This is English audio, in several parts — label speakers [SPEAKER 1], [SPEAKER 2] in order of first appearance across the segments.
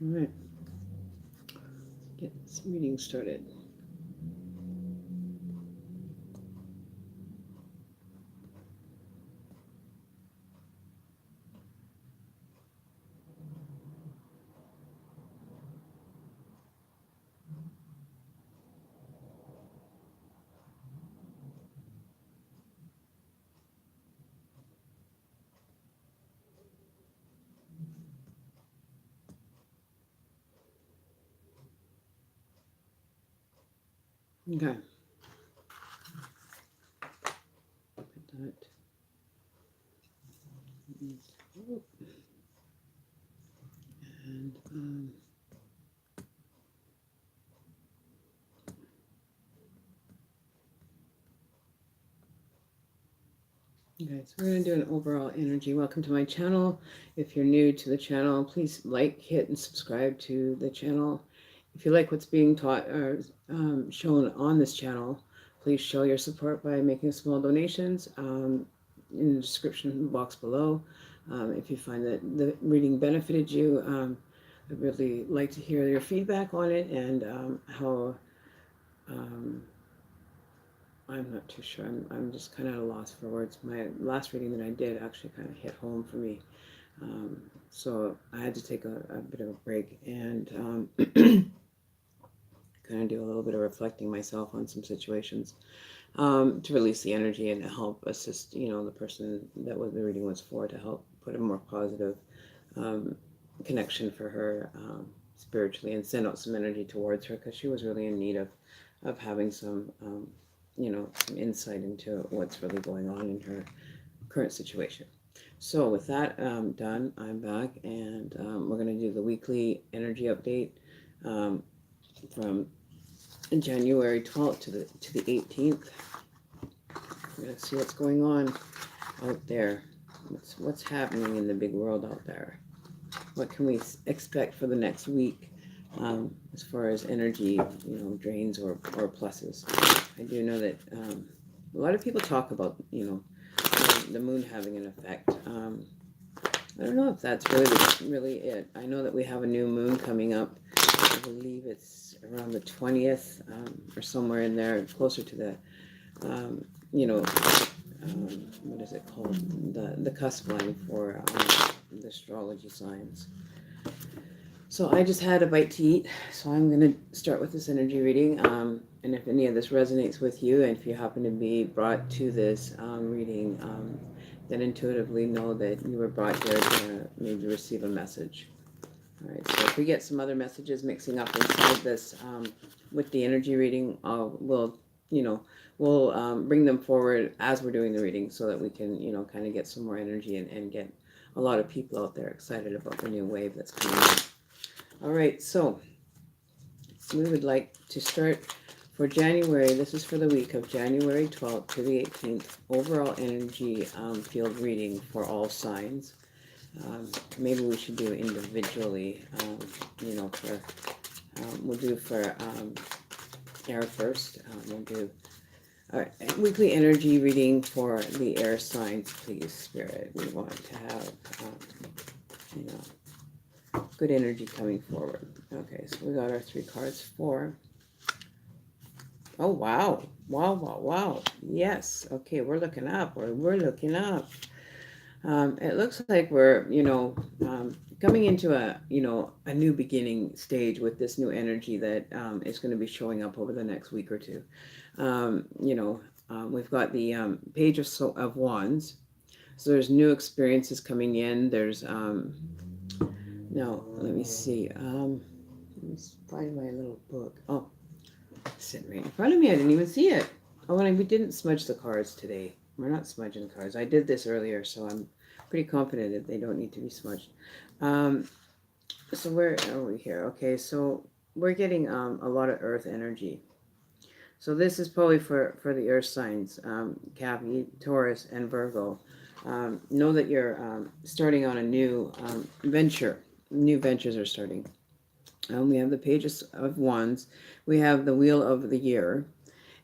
[SPEAKER 1] All right, get this reading started. Okay. Put that. And okay, so we're going to do an overall energy. Welcome to my channel. If you're new to the channel, please like, hit, and subscribe to the channel. If you like what's being taught or shown on this channel, please show your support by making small donations in the description box below. If you find that the reading benefited you, I'd really like to hear your feedback on it and how... I'm not too sure. I'm just kind of at a loss for words. My last reading that I did actually kind of hit home for me. So I had to take a bit of a break and kind of do a little bit of reflecting myself on some situations to release the energy and to help assist, the person that the reading was for, to help put a more positive connection for her spiritually and send out some energy towards her, because she was really in need of having some some insight into what's really going on in her current situation. So with that done, I'm back, and we're going to do the weekly energy update from January 12th to the 18th. We're going to see what's going on out there. What's happening in the big world out there. What can we expect for the next week as far as energy, drains or pluses. I do know that a lot of people talk about, the moon having an effect. I don't know if that's really it. I know that we have a new moon coming up. I believe it's around the 20th or somewhere in there, closer to the, what is it called? The cusp line for the astrology signs. So I just had a bite to eat, so I'm going to start with this energy reading. And if any of this resonates with you, and if you happen to be brought to this reading, then intuitively know that you were brought here to maybe receive a message. All right, so if we get some other messages mixing up inside this with the energy reading, we'll we'll bring them forward as we're doing the reading so that we can, kind of get some more energy and get a lot of people out there excited about the new wave that's coming in. All right, so we would like to start for January. This is for the week of January 12th to the 18th. Overall energy field reading for all signs. Maybe we should do individually, for we'll do for air first. We'll do weekly energy reading for the air signs, please, Spirit. We want to have, good energy coming forward. Okay, so we got our 3 cards for. Oh, wow. Wow. Yes. Okay, we're looking up. We're looking up. It looks like we're, coming into a new beginning stage with this new energy that is going to be showing up over the next week or two. We've got the Page of Wands. So there's new experiences coming in. There's, now, let me see. Let me find my little book. Oh, it's sitting right in front of me. I didn't even see it. Oh, and we didn't smudge the cards today. We're not smudging the cards. I did this earlier, so I'm pretty confident that they don't need to be smudged. So where are we here? Okay, so we're getting a lot of earth energy. So this is probably for the earth signs, Capricorn, Taurus, and Virgo. Know that you're starting on a new venture. New ventures are starting. We have the Pages of Wands. We have the Wheel of the Year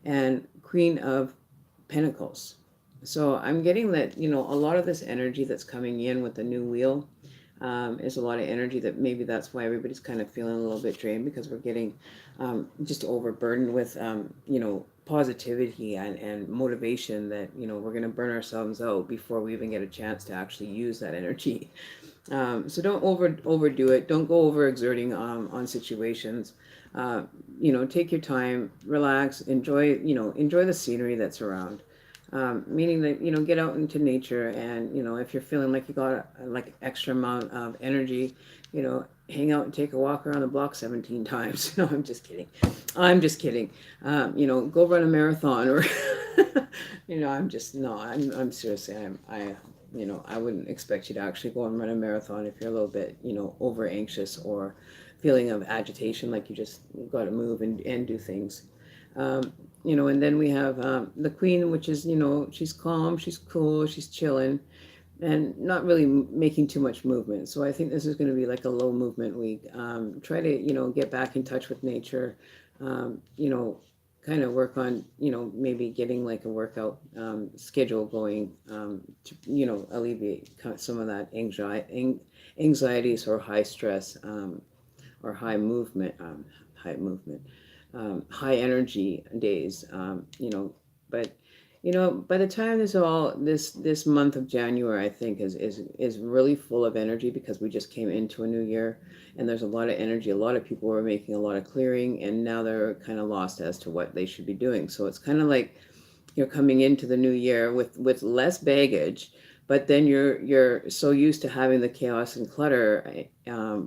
[SPEAKER 1] and Queen of Pentacles. So I'm getting that, a lot of this energy that's coming in with the new wheel is a lot of energy that maybe that's why everybody's kind of feeling a little bit drained, because we're getting just overburdened with, positivity and motivation that, we're going to burn ourselves out before we even get a chance to actually use that energy. So don't overdo it. Don't go overexerting on situations. Take your time, relax, enjoy the scenery that's around. Meaning that, get out into nature, and, if you're feeling like you got like extra amount of energy, hang out and take a walk around the block 17 times. No, I'm just kidding. Go run a marathon or, I'm seriously, I wouldn't expect you to actually go and run a marathon if you're a little bit, over anxious or feeling of agitation, like you just got to move and do things. And then we have the Queen, which is, she's calm, she's cool, she's chilling, and not really making too much movement. So I think this is going to be like a low movement week. Try to, get back in touch with nature, kind of work on, maybe getting like a workout schedule going to, alleviate some of that anxieties or high stress or high movement, high energy days, but by the time this month of January, I think is really full of energy, because we just came into a new year and there's a lot of energy. A lot of people were making a lot of clearing, and now they're kind of lost as to what they should be doing. So it's kind of like you're coming into the new year with less baggage, but then you're so used to having the chaos and clutter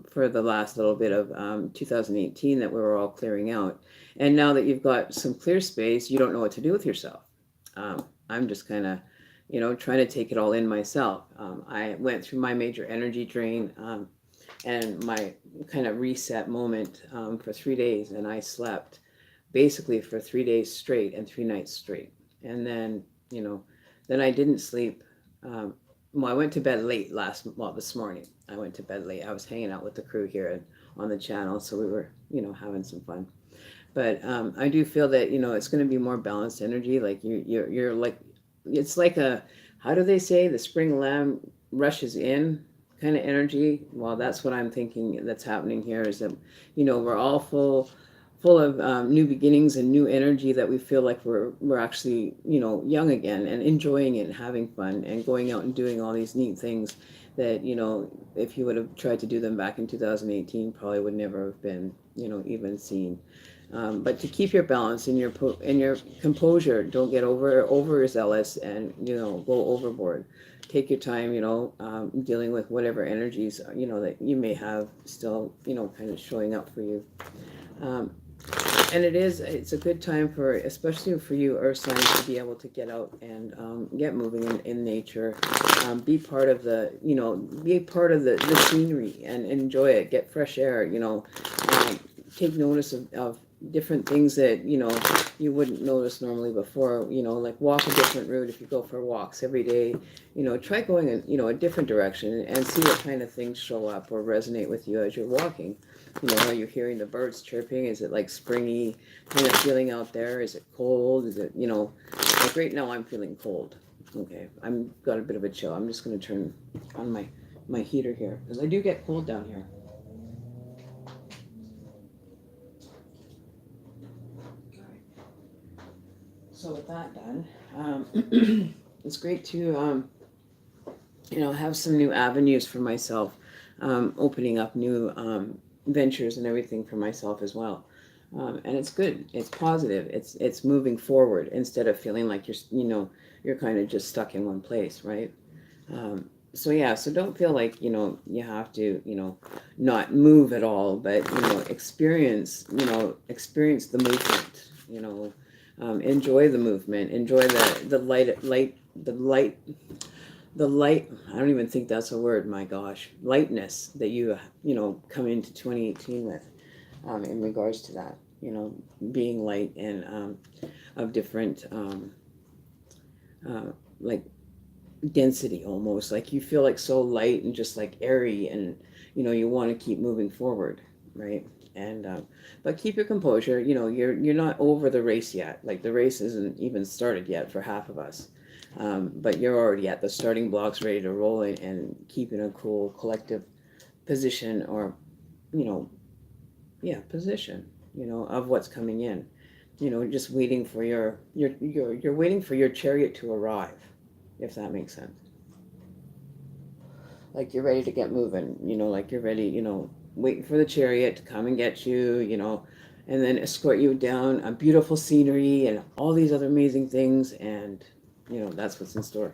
[SPEAKER 1] for the last little bit of 2018 that we were all clearing out. And now that you've got some clear space, you don't know what to do with yourself. I'm just kind of, trying to take it all in myself. I went through my major energy drain and my kind of reset moment for 3 days, and I slept basically for 3 days straight and 3 nights straight. And then, then I didn't sleep. I went to bed late this morning. I went to bed late. I was hanging out with the crew here on the channel, so we were, having some fun. But I do feel that, it's going to be more balanced energy. Like you're like, it's like how do they say, the spring lamb rushes in kind of energy? Well, that's what I'm thinking that's happening here, is that, we're all full of new beginnings and new energy, that we feel like we're actually, young again and enjoying it and having fun and going out and doing all these neat things that, if you would have tried to do them back in 2018, probably would never have been, even seen. But to keep your balance and your composure, don't get overzealous and, go overboard. Take your time, dealing with whatever energies, that you may have still, kind of showing up for you. And it's a good time for, especially for you earth signs, to be able to get out and get moving in nature. Be part of be part of the scenery and enjoy it. Get fresh air, take notice of different things that, you wouldn't notice normally before, like walk a different route. If you go for walks every day, try going in, a different direction and see what kind of things show up or resonate with you as you're walking. Are you hearing the birds chirping? Is it like springy kind of feeling out there? Is it cold? Is it, like right now I'm feeling cold. Okay, I'm got a bit of a chill. I'm just going to turn on my heater here because I do get cold down here. So with that done, it's great to have some new avenues for myself, opening up new ventures and everything for myself as well. And it's good. It's positive. It's moving forward instead of feeling like you're kind of just stuck in one place, right? So yeah, so don't feel like, you have to, not move at all, but, experience the movement, enjoy the movement, enjoy the light. I don't even think that's a word. My gosh, lightness that you come into 2018 with, in regards to that, being light and of different like density, almost like you feel like so light and just like airy, and you want to keep moving forward, right? And but keep your composure. You're not over the race yet. Like the race isn't even started yet for half of us. But you're already at the starting blocks, ready to roll it and keeping a cool collective position, or position, of what's coming in. Just waiting for you're waiting for your chariot to arrive, if that makes sense. Like you're ready to get moving, like you're ready, waiting for the chariot to come and get you, and then escort you down a beautiful scenery and all these other amazing things. And that's what's in store.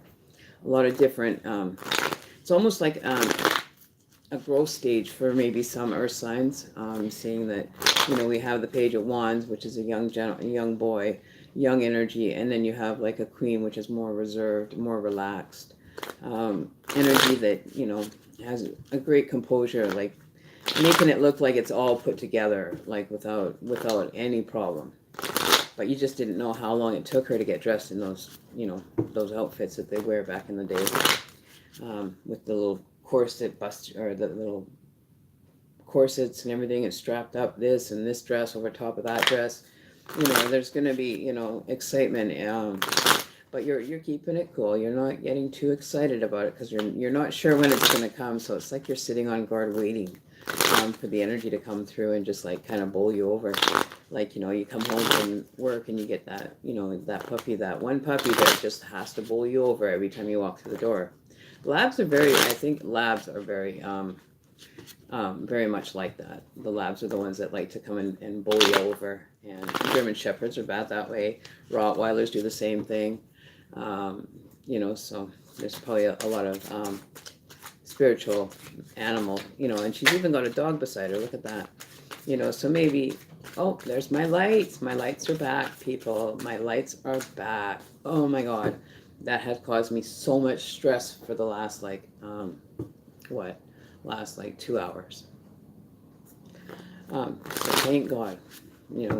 [SPEAKER 1] A lot of different it's almost like a growth stage for maybe some earth signs, seeing that we have the Page of Wands, which is a young boy, young energy, and then you have like a Queen, which is more reserved, more relaxed energy that has a great composure, like making it look like it's all put together, like without any problem. But you just didn't know how long it took her to get dressed in those outfits that they wear back in the day, with the little corset bust, or the little corsets and everything, and strapped up this and this dress over top of that dress. There's going to be excitement, but you're keeping it cool. You're not getting too excited about it because you're not sure when it's going to come. So it's like you're sitting on guard waiting for the energy to come through and just like kind of bowl you over. Like, you come home from work and you get that, that one puppy that just has to bowl you over every time you walk through the door. I think labs are very, very much like that. The labs are the ones that like to come in and bowl you over. And German Shepherds are bad that way. Rottweilers do the same thing. So there's probably a lot of spiritual animal, and she's even got a dog beside her. Look at that. So maybe, oh, there's my lights. My lights are back, people. My lights are back. Oh my God. That has caused me so much stress for the last, last 2 hours. So thank God.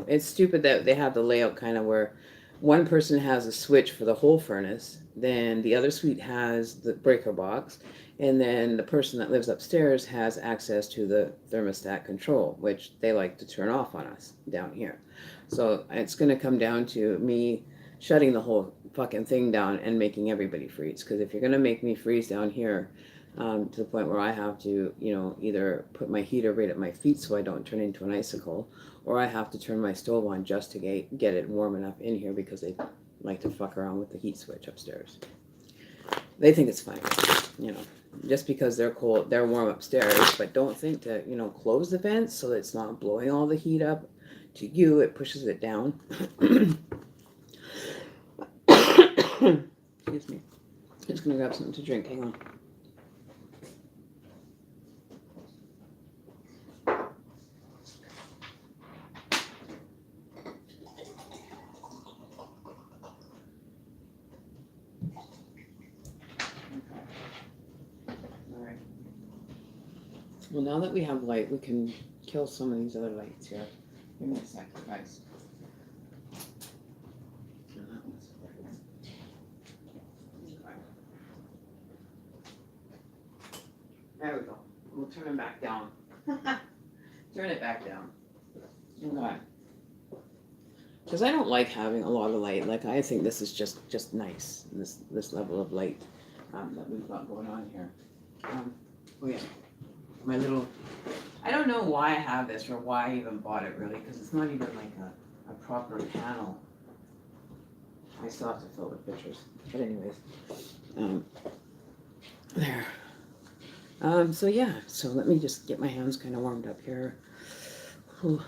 [SPEAKER 1] It's stupid that they have the layout kind of where one person has a switch for the whole furnace, then the other suite has the breaker box, and then the person that lives upstairs has access to the thermostat control, which they like to turn off on us down here. So it's going to come down to me shutting the whole fucking thing down and making everybody freeze. Because if you're going to make me freeze down here, to the point where I have to, either put my heater right at my feet so I don't turn into an icicle, or I have to turn my stove on just to get it warm enough in here, because they like to fuck around with the heat switch upstairs. They think it's fine, just because they're cold, they're warm upstairs, but don't think to, close the vents so that it's not blowing all the heat up to you. It pushes it down. Excuse me. I'm just going to grab something to drink. Hang on. Well, now that we have light, we can kill some of these other lights here. Give me a second, guys. There we go. We'll turn it back down. Turn it back down. Okay. Because I don't like having a lot of light. Like, I think this is just nice. This level of light that we've got going on here. Oh yeah, my little. I don't know why I have this or why I even bought it really, because it's not even like a proper panel. I still have to fill the pictures. But anyways, there. So yeah, so let me just get my hands kind of warmed up here. Whew.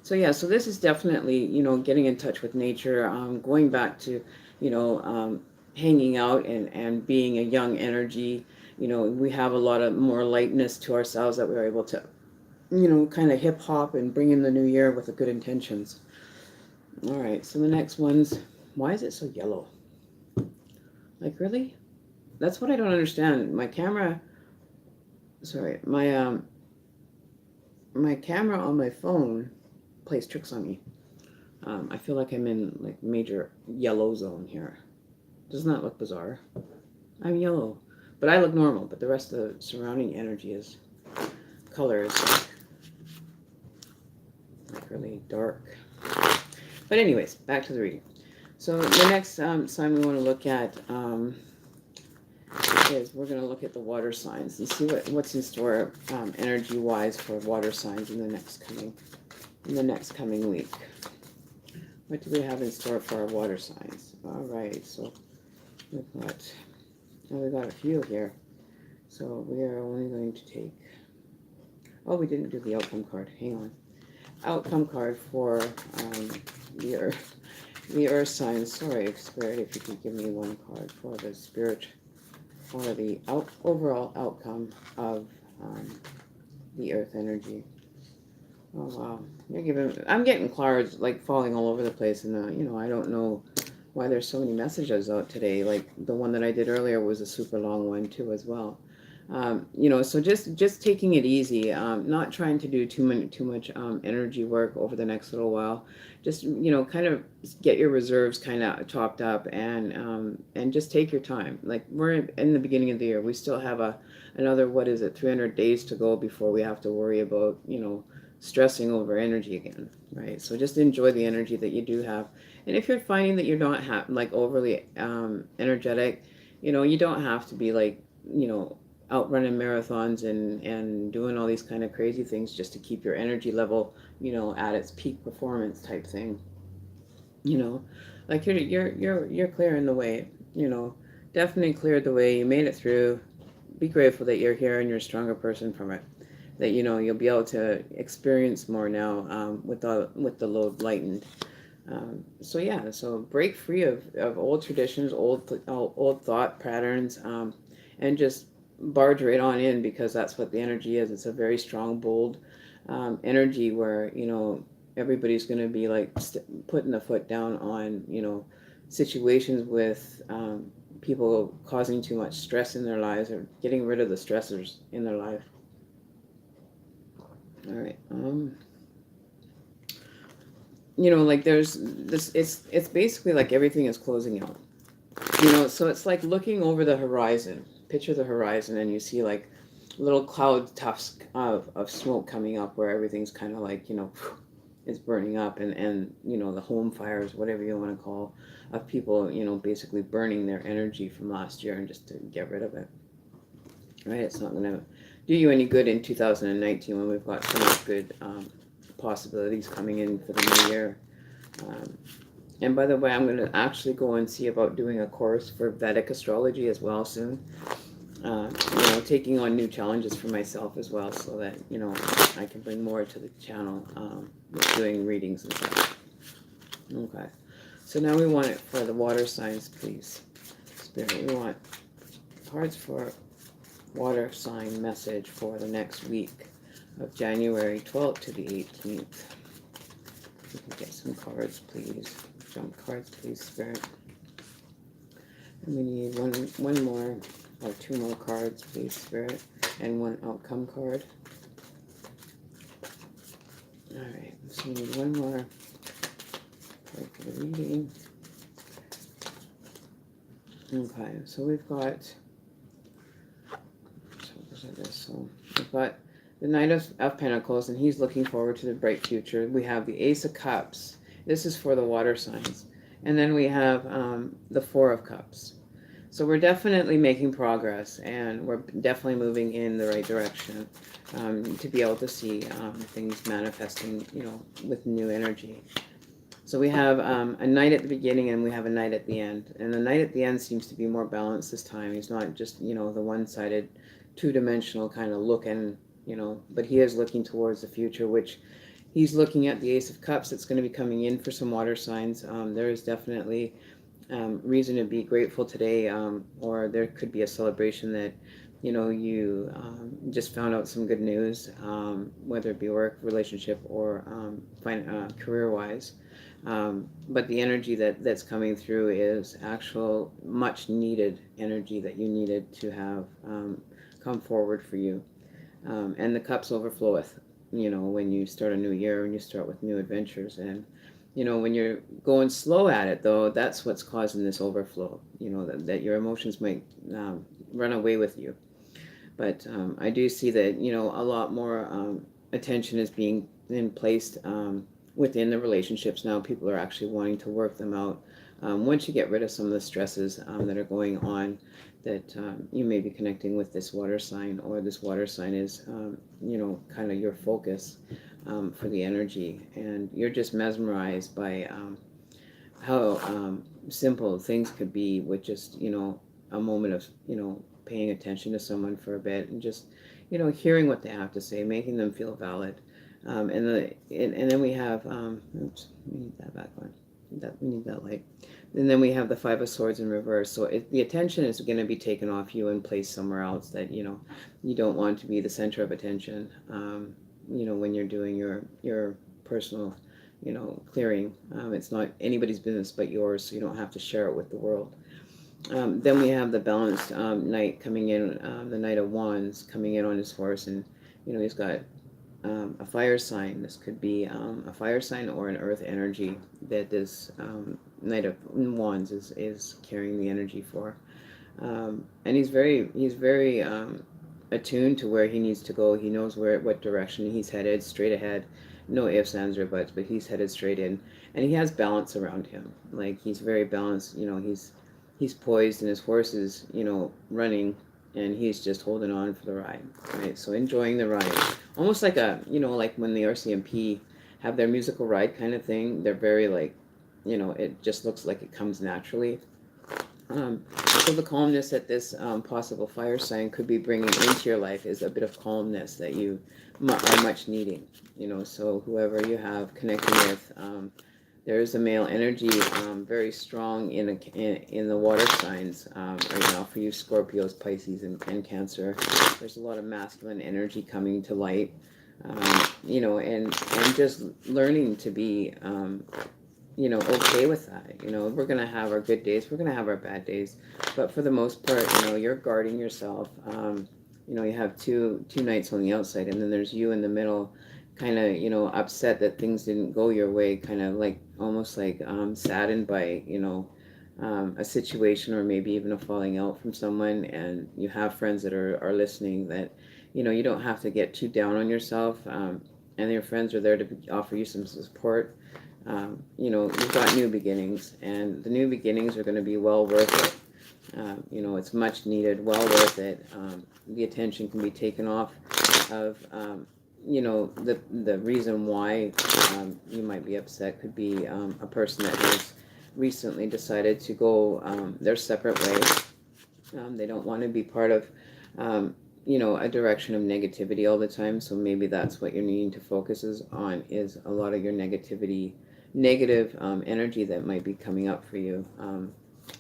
[SPEAKER 1] So yeah, so this is definitely, getting in touch with nature, going back to, hanging out and being a young energy. We have a lot of more lightness to ourselves that we're able to, kind of hip hop and bring in the new year with the good intentions. All right, so the next one's, why is it so yellow? Like, really? That's what I don't understand. My camera, my camera on my phone plays tricks on me. I feel like I'm in like major yellow zone here. Doesn't that look bizarre? I'm yellow, but I look normal, but the rest of the surrounding energy is colors like really dark. But anyways, back to the reading. So the next sign we want to look at is we're going to look at the water signs and see what's in store energy wise for water signs in the next coming week. What do we have in store for our water signs? All right, so we've got a few here. So we are only going to take, we didn't do the outcome card. Hang on. Outcome card for the earth signs. Sorry, Spirit, if you could give me one card for the spirit, for the overall outcome of the earth energy. Oh wow, I'm getting cards like falling all over the place, and I don't know why there's so many messages out today. Like the one that I did earlier was a super long one too, as well. So just taking it easy, not trying to do too much energy work over the next little while. Just kind of get your reserves kind of topped up, and just take your time. Like we're in the beginning of the year, we still have another 300 days to go before we have to worry about stressing over energy again, right? So just enjoy the energy that you do have. And if you're finding that you're not like overly energetic, you don't have to be like, out running marathons and doing all these kind of crazy things just to keep your energy level, at its peak performance type thing. Like you're clearing the way, definitely cleared the way. You made it through. Be grateful that you're here and you're a stronger person from it. That you'll be able to experience more now with the load lightened. So break free of old traditions, old thought patterns, and just barge right on in, because that's what the energy is. It's a very strong, bold energy where everybody's going to be like putting the foot down on situations with people causing too much stress in their lives, or getting rid of the stressors in their life. All right. Like there's this. It's basically like everything is closing out. So it's like looking over the horizon. Picture the horizon, and you see like little cloud tufts of smoke coming up, where everything's kind of like is burning up, and the home fires, whatever you want to call, of people basically burning their energy from last year and just to get rid of it. Right? It's not going to do you any good in 2019 when we've got so much good possibilities coming in for the new year. And by the way, I'm going to actually go and see about doing a course for Vedic astrology as well soon. Taking on new challenges for myself as well, so that I can bring more to the channel with doing readings and stuff. Okay, so now we want it for the water signs, please. Spirit, we want cards for water sign message for the next week of January 12th to the 18th. We can get some cards, please. Jump cards, please, Spirit. And we need one more or two more cards, please, Spirit. and one outcome card. All right, so we need one more card for the reading. Okay, so we've got, so we've got the Knight of Pentacles, and he's looking forward to the bright future. We have the Ace of Cups. This is for the water signs. And then we have the Four of Cups. So we're definitely making progress, and we're definitely moving in the right direction to be able to see things manifesting, with new energy. So we have a knight at the beginning, and we have a knight at the end. And the knight at the end seems to be more balanced this time. He's not just, the one-sided, two-dimensional kind of looking, but he is looking towards the future, which he's looking at the Ace of Cups that's going to be coming in for some water signs. There is definitely reason to be grateful today, or there could be a celebration that, you just found out some good news, whether it be work, relationship, or career-wise. But the energy that's coming through is actual much needed energy that you needed to have come forward for you. And the cups overfloweth, when you start a new year, when you start with new adventures. And, when you're going slow at it, though, that's what's causing this overflow, that your emotions might run away with you. But I do see that, a lot more attention is being placed within the relationships now. People are actually wanting to work them out. Once you get rid of some of the stresses that are going on, that you may be connecting with this water sign, or this water sign is, kind of your focus for the energy. And you're just mesmerized by how simple things could be with just, a moment of, paying attention to someone for a bit, and just, hearing what they have to say, making them feel valid. And then we have, oops, we need that back on. We need that light. And then we have the Five of Swords in reverse. So the attention is going to be taken off you and placed somewhere else that, you don't want to be the center of attention, when you're doing your personal, clearing. It's not anybody's business but yours, so you don't have to share it with the world. Then we have the balanced knight coming in, the Knight of Wands coming in on his horse, and, he's got a fire sign. This could be a fire sign or an earth energy that this Knight of Wands is carrying the energy for. And he's very attuned to where he needs to go. He knows what direction he's headed, straight ahead. No ifs, ands, or buts, but he's headed straight in. And he has balance around him. Like, he's very balanced. He's poised, and his horse is, running, and he's just holding on for the ride, right? So enjoying the ride. Almost like like when the RCMP have their musical ride kind of thing. They're very it just looks like it comes naturally. So the calmness that this possible fire sign could be bringing into your life is a bit of calmness that you are much needing. So whoever you have connecting with, there is a male energy very strong in the water signs right now for you Scorpios, Pisces, and Cancer. There's a lot of masculine energy coming to light, and just learning to be, okay with that. We're going to have our good days, we're going to have our bad days, but for the most part, you're guarding yourself. You have two knights on the outside, and then there's you in the middle, kind of, upset that things didn't go your way, kind of almost saddened by, a situation, or maybe even a falling out from someone. And you have friends that are listening, that, you don't have to get too down on yourself. And your friends are there to offer you some support. You've got new beginnings, and the new beginnings are going to be well worth it. It's much needed, well worth it. The attention can be taken off of, the reason why you might be upset could be a person that has recently decided to go their separate ways. They don't want to be part of, a direction of negativity all the time. So maybe that's what you're needing to focus on, is a lot of your negative energy that might be coming up for you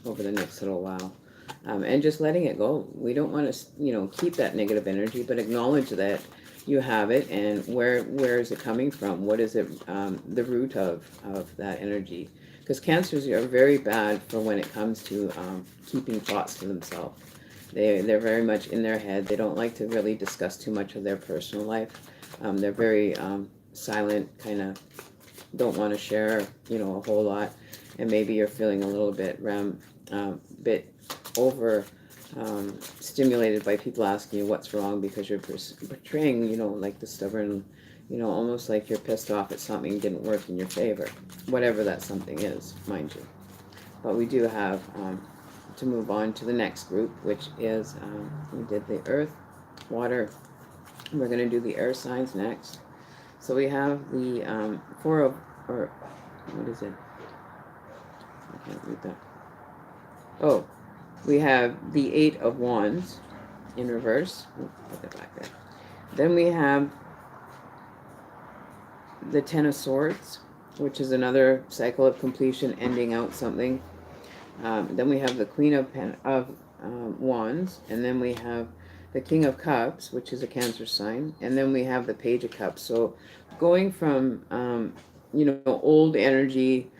[SPEAKER 1] over the next little while. And just letting it go. We don't want to, keep that negative energy, but acknowledge that you have it, and where is it coming from? What is it, the root of that energy? Because Cancers are very bad for when it comes to keeping thoughts to themselves. They're very much in their head. They don't like to really discuss too much of their personal life. They're very silent, kind of don't want to share, you know, a whole lot. And maybe you're feeling a little bit over stimulated by people asking you what's wrong, because you're portraying, you know, like the stubborn, you know, almost like you're pissed off at something didn't work in your favor, whatever that something is, mind you. But we do have to move on to the next group, which is we did the earth, water. We're going to do the air signs next. So we have the four of, or what is it? I can't read that. Oh, we have the 8 of Wands in reverse. Put that back there. Then we have the 10 of Swords, which is another cycle of completion, ending out something. Then we have the Queen of Wands, and then we have the King of Cups, which is a Cancer sign, and then we have the Page of Cups. So going from, you know, old energy,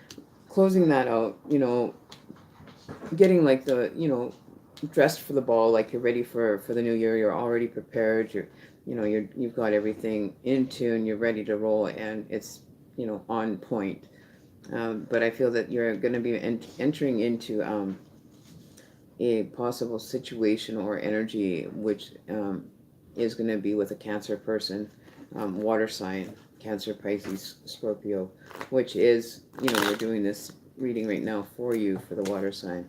[SPEAKER 1] closing that out, you know, getting like the, you know, dressed for the ball, like you're ready for the new year, you're already prepared, you've got everything in tune, you're ready to roll, and it's, you know, on point. But I feel that you're going to be entering into a possible situation or energy, which is going to be with a Cancer person, water sign, Cancer, Pisces, Scorpio, which is, you know, we're doing this reading right now for you for the water sign.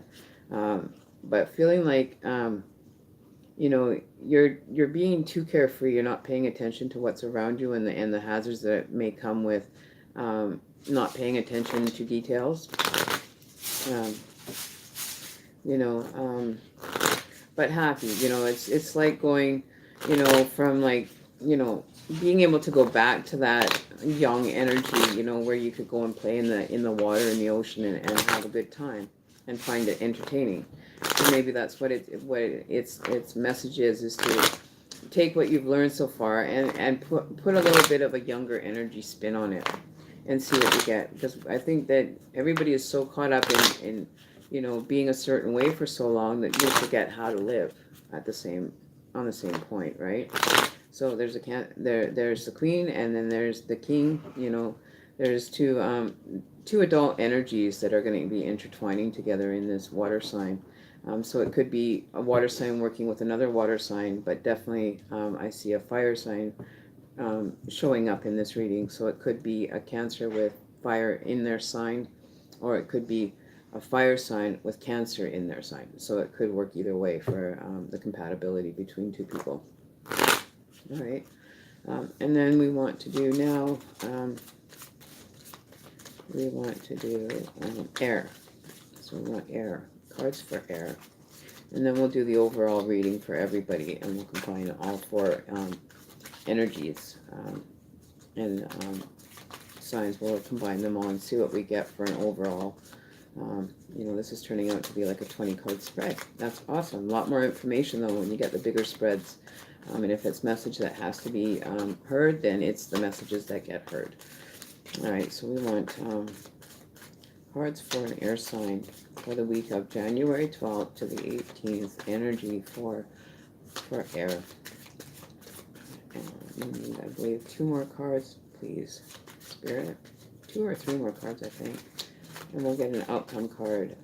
[SPEAKER 1] But feeling like, you know, you're being too carefree, you're not paying attention to what's around you, and the hazards that may come with not paying attention to details. You know, but happy, you know, it's like going, you know, from like, you know, being able to go back to that young energy, you know, where you could go and play in the water, in the ocean, and have a good time and find it entertaining. So maybe that's what its message is to take what you've learned so far and put a little bit of a younger energy spin on it and see what you get. Because I think that everybody is so caught up in you know, being a certain way for so long that you forget how to live on the same point, right? So there's there's the Queen, and then there's the King. You know, there's two adult energies that are going to be intertwining together in this water sign. So it could be a water sign working with another water sign, but definitely I see a fire sign showing up in this reading. So it could be a Cancer with fire in their sign, or it could be a fire sign with Cancer in their sign. So it could work either way for the compatibility between two people. All right. And then we want to do now, we want to do air. So we want air, cards for air. And then we'll do the overall reading for everybody, and we'll combine all four energies and signs. We'll combine them all and see what we get for an overall. You know, this is turning out to be like a 20 card spread. That's awesome. A lot more information though when you get the bigger spreads. And if it's message that has to be heard, then it's the messages that get heard. All right, so we want cards for an air sign for the week of January 12th to the 18th. Energy for air. We need, I believe, 2 more cards, please, Spirit. 2 or 3 more cards, I think. And we'll get an outcome card.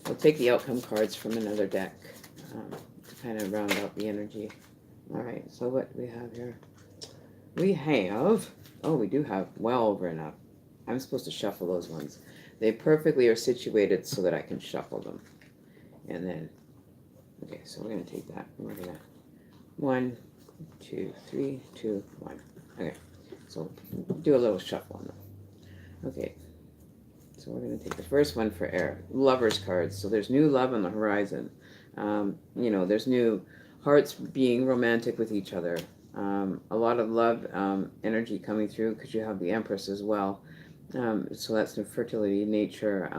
[SPEAKER 1] We'll take the outcome cards from another deck to kind of round out the energy. All right, so what do we have here? We have, oh, we do have well over enough. I'm supposed to shuffle those ones. They perfectly are situated so that I can shuffle them. And then, okay, so we're going to take that. And we're going to 1, 2, 3, 2, 1. Okay, so do a little shuffle on them. Okay. So we're going to take the first one for air. Lovers cards. So there's new love on the horizon. You know, there's new hearts being romantic with each other. A lot of love energy coming through because you have the Empress as well. So that's new fertility, nature,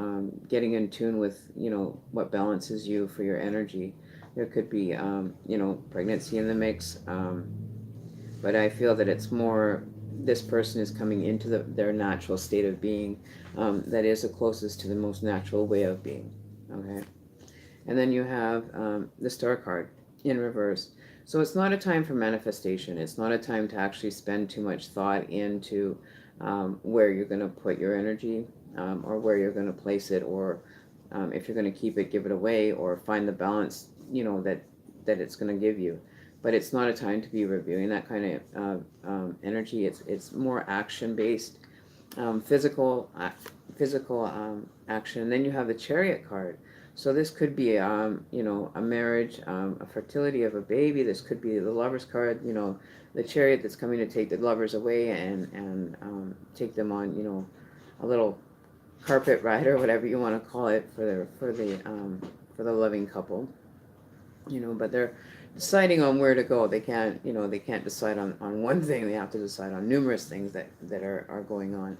[SPEAKER 1] getting in tune with, you know, what balances you for your energy. There could be, you know, pregnancy in the mix. But I feel that it's more, this person is coming into their natural state of being. That is the closest to the most natural way of being. Okay. And then you have the Star card in reverse. So it's not a time for manifestation. It's not a time to actually spend too much thought into where you're going to put your energy, or where you're going to place it, or if you're going to keep it, give it away, or find the balance, that it's going to give you. But it's not a time to be reviewing that kind of energy. It's more action based, physical action. And then you have the Chariot card. So this could be, a marriage, a fertility of a baby. This could be the Lovers card. The Chariot that's coming to take the lovers away and take them on, a little carpet ride or whatever you want to call it for the loving couple. But they're deciding on where to go. They can't decide on one thing. They have to decide on numerous things that are going on.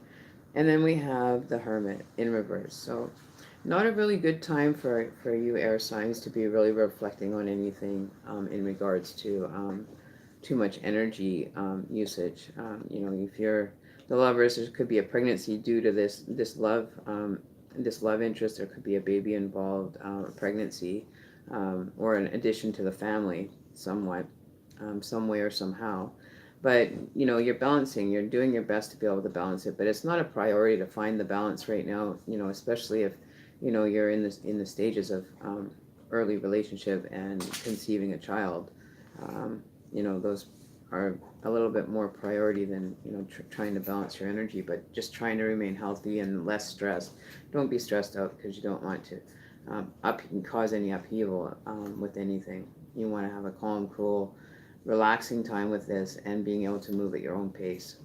[SPEAKER 1] And then we have the Hermit in reverse. So not a really good time for you air signs to be really reflecting on anything in regards to too much energy usage. If you're the lovers, there could be a pregnancy due to this love interest. There could be a baby involved, a pregnancy, or an addition to the family somewhat, some way or somehow. But you're balancing. You're doing your best to be able to balance it. But it's not a priority to find the balance right now. Especially if you're in the stages of early relationship and conceiving a child. Those are a little bit more priority than trying to balance your energy, but just trying to remain healthy and less stressed. Don't be stressed out because you don't want to cause any upheaval with anything. You want to have a calm, cool, relaxing time with this and being able to move at your own pace.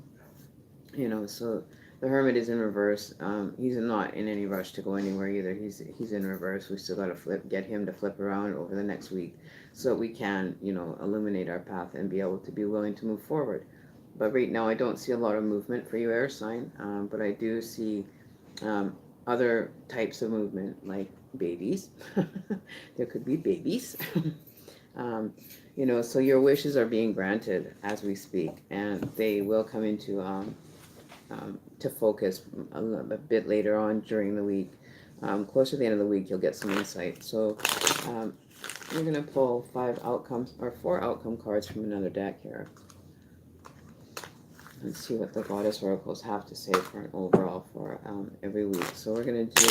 [SPEAKER 1] So the Hermit is in reverse. He's not in any rush to go anywhere either. He's in reverse. We still got to get him to flip around over the next week so we can, illuminate our path and be able to be willing to move forward. But right now I don't see a lot of movement for you air sign, but I do see other types of movement like babies. There could be babies. So your wishes are being granted as we speak, and they will come into to focus a bit later on during the week. Closer to the end of the week, you'll get some insight. So we're going to pull 4 outcome cards from another deck here. Let's see what the Goddess Oracles have to say for an overall for every week. So we're going to do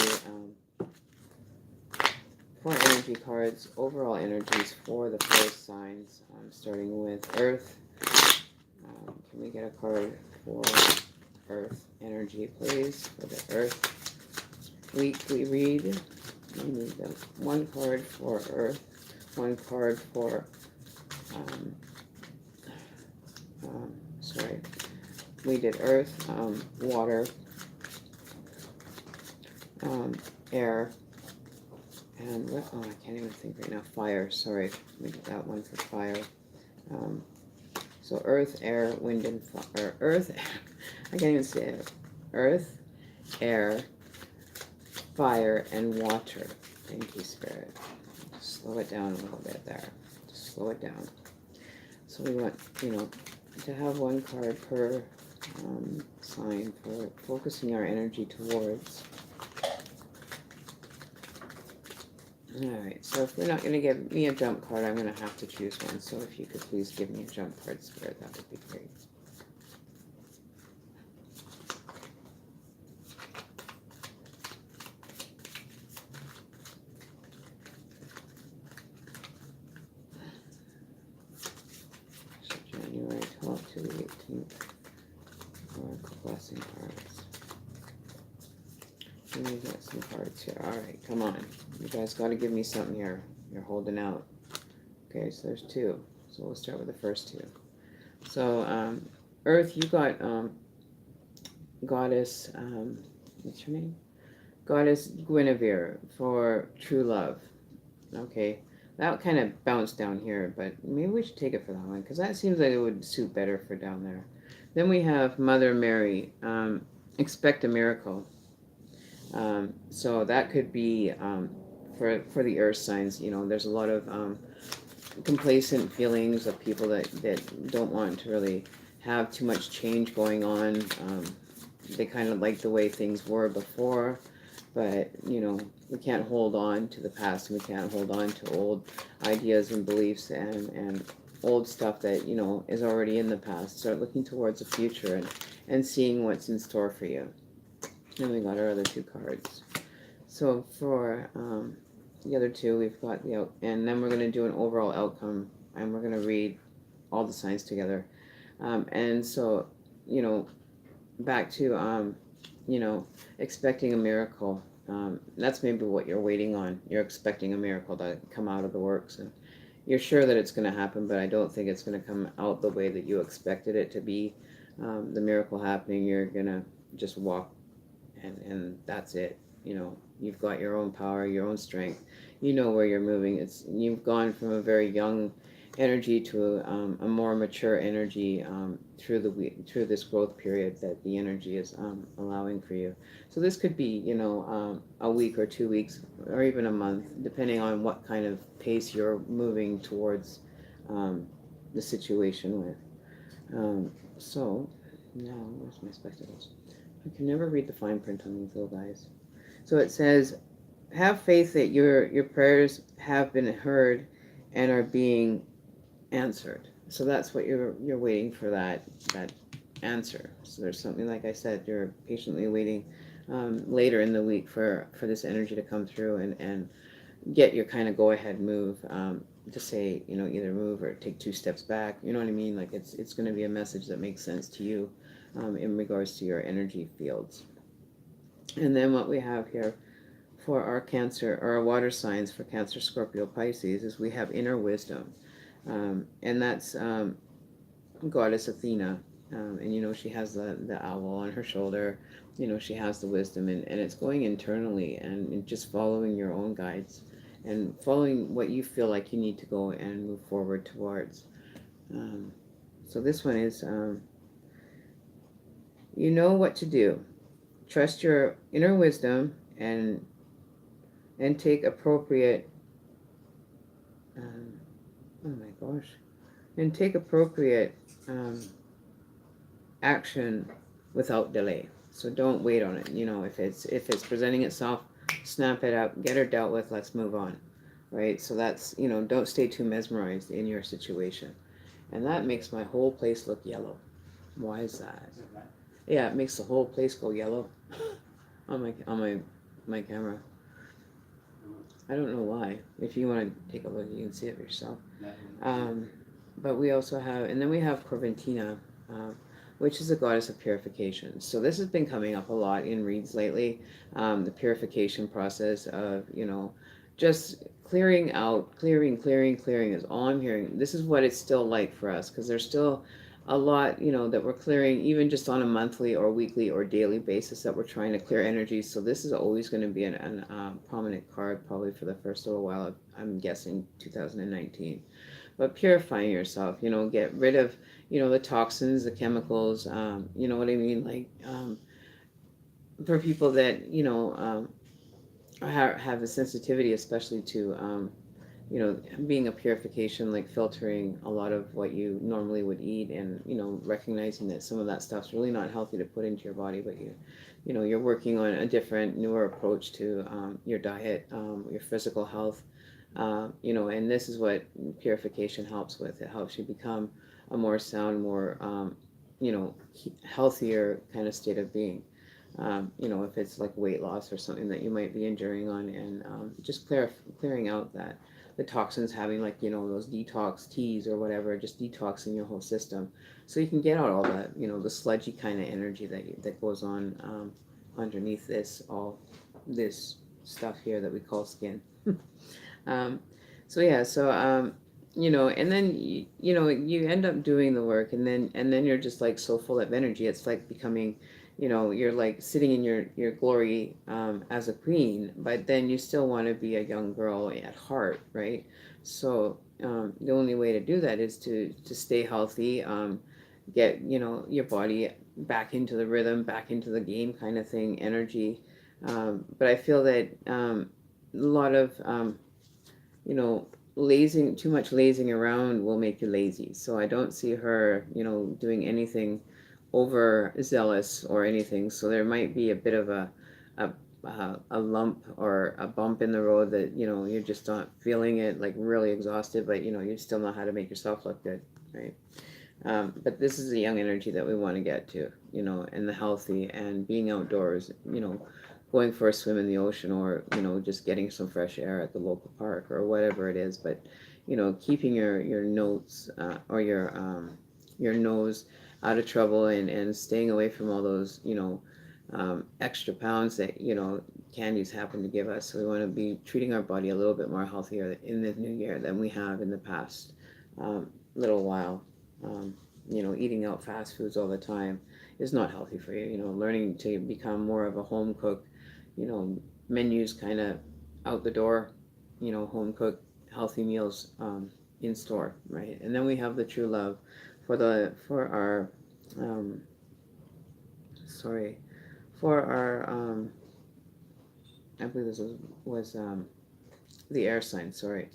[SPEAKER 1] 4 energy cards, overall energies for the 4 signs, starting with Earth. Can we get a card for Earth energy, please, for the Earth weekly read? We need 1 card for Earth, 1 card for, we did Earth, water, air, and I can't even think right now. Fire, sorry. We did that one for fire. So Earth, air, wind, and fire. Earth, I can't even say it. Earth, air, fire, and water. Thank you, Spirit. Just slow it down a little bit there. Just slow it down. So we want, to have 1 card per sign for focusing our energy towards. Alright, so if we're not going to give me a jump card, I'm going to have to choose one. So if you could please give me a jump card, Spirit, that would be great. So January 12th to the 18th. Oracle Blessing cards. Let me get some cards here. Alright, come on. You guys got to give me something here. You're holding out. Okay, so there's 2. So we'll start with the first 2. So, Earth, you got Goddess, what's her name? Goddess Guinevere for true love. Okay, that kind of bounced down here, but maybe we should take it for that one, because that seems like it would suit better for down there. Then we have Mother Mary, expect a miracle. So that could be for the earth signs. There's a lot of complacent feelings of people that don't want to really have too much change going on. They kind of like the way things were before. But, we can't hold on to the past, and we can't hold on to old ideas and beliefs and old stuff that, is already in the past. Start looking towards the future and seeing what's in store for you. And we got our other two cards. So for the other two, we've got and then we're going to do an overall outcome, and we're going to read all the signs together. And so, back to, expecting a miracle. That's maybe what you're waiting on. You're expecting a miracle to come out of the works, and you're sure that it's going to happen, but I don't think it's going to come out the way that you expected it to be. The miracle happening, you're going to just walk, and that's it. You've got your own power, your own strength. You know where you're moving. You've gone from a very young energy to a more mature energy through this growth period that the energy is allowing for you. So this could be, a week or 2 weeks or even a month, depending on what kind of pace you're moving towards the situation with. So now, where's my spectacles? I can never read the fine print on these little guys. So it says, have faith that your prayers have been heard and are being answered. So that's what you're waiting for, that answer. So there's something, like I said, you're patiently waiting later in the week for this energy to come through and get your kind of go ahead move, to say, either move or take 2 steps back. You know what I mean? Like it's going to be a message that makes sense to you in regards to your energy fields. And then what we have here for our Cancer, or our water signs for Cancer, Scorpio, Pisces, is we have inner wisdom. And that's Goddess Athena. And she has the owl on her shoulder. She has the wisdom, and it's going internally and just following your own guides and following what you feel like you need to go and move forward towards. So this one is, you know what to do. Trust your inner wisdom and take appropriate oh my gosh and take appropriate action without delay. So don't wait on it. If it's presenting itself, snap it up, get her dealt with, let's move on. Right? So that's, don't stay too mesmerized in your situation. And that makes my whole place look yellow. Why is that? Yeah, it makes the whole place go yellow on my camera. I don't know why. If you want to take a look, you can see it for yourself. But we also have, and then we have Corventina, which is a goddess of purification. So this has been coming up a lot in reads lately. The purification process of, just clearing out, clearing is all I'm hearing. This is what it's still like for us, because there's still a lot, that we're clearing, even just on a monthly or weekly or daily basis, that we're trying to clear energy. So this is always going to be an prominent card, probably for the first little while, I'm guessing 2019. But purifying yourself, get rid of, the toxins, the chemicals, you know what I mean? Like, for people that, have a sensitivity, especially to, being a purification, like filtering a lot of what you normally would eat, and, recognizing that some of that stuff's really not healthy to put into your body, but you're working on a different, newer approach to your diet, your physical health, and this is what purification helps with. It helps you become a more sound, more, healthier kind of state of being. If it's like weight loss or something that you might be enduring on, and just clearing out the toxins, having like, those detox teas or whatever, just detoxing your whole system, so you can get out all that, the sludgy kind of energy that goes on underneath this stuff here that we call skin. So yeah, and then you end up doing the work, and then you're just like so full of energy. It's like becoming, you're like sitting in your glory as a queen, but then you still want to be a young girl at heart, right? So the only way to do that is to stay healthy, get your body back into the rhythm, back into the game kind of thing, energy. But I feel that a lot of too much lazing around will make you lazy. So I don't see her, doing anything over zealous or anything. So there might be a bit of a a lump or a bump in the road that, you're just not feeling it, like really exhausted, but you still know how to make yourself look good, right? But this is a young energy that we want to get to, and the healthy and being outdoors, going for a swim in the ocean, or, just getting some fresh air at the local park or whatever it is. But, keeping your notes or your nose out of trouble, and staying away from all those, extra pounds that, candies happen to give us. So we want to be treating our body a little bit more healthier in the new year than we have in the past little while. Um, Eating out fast foods all the time is not healthy for you. Learning to become more of a home cook, menus kind of out the door, home cooked healthy meals in store, right? And then we have the true love for our um, sorry for our I believe this was the air sign. Sorry,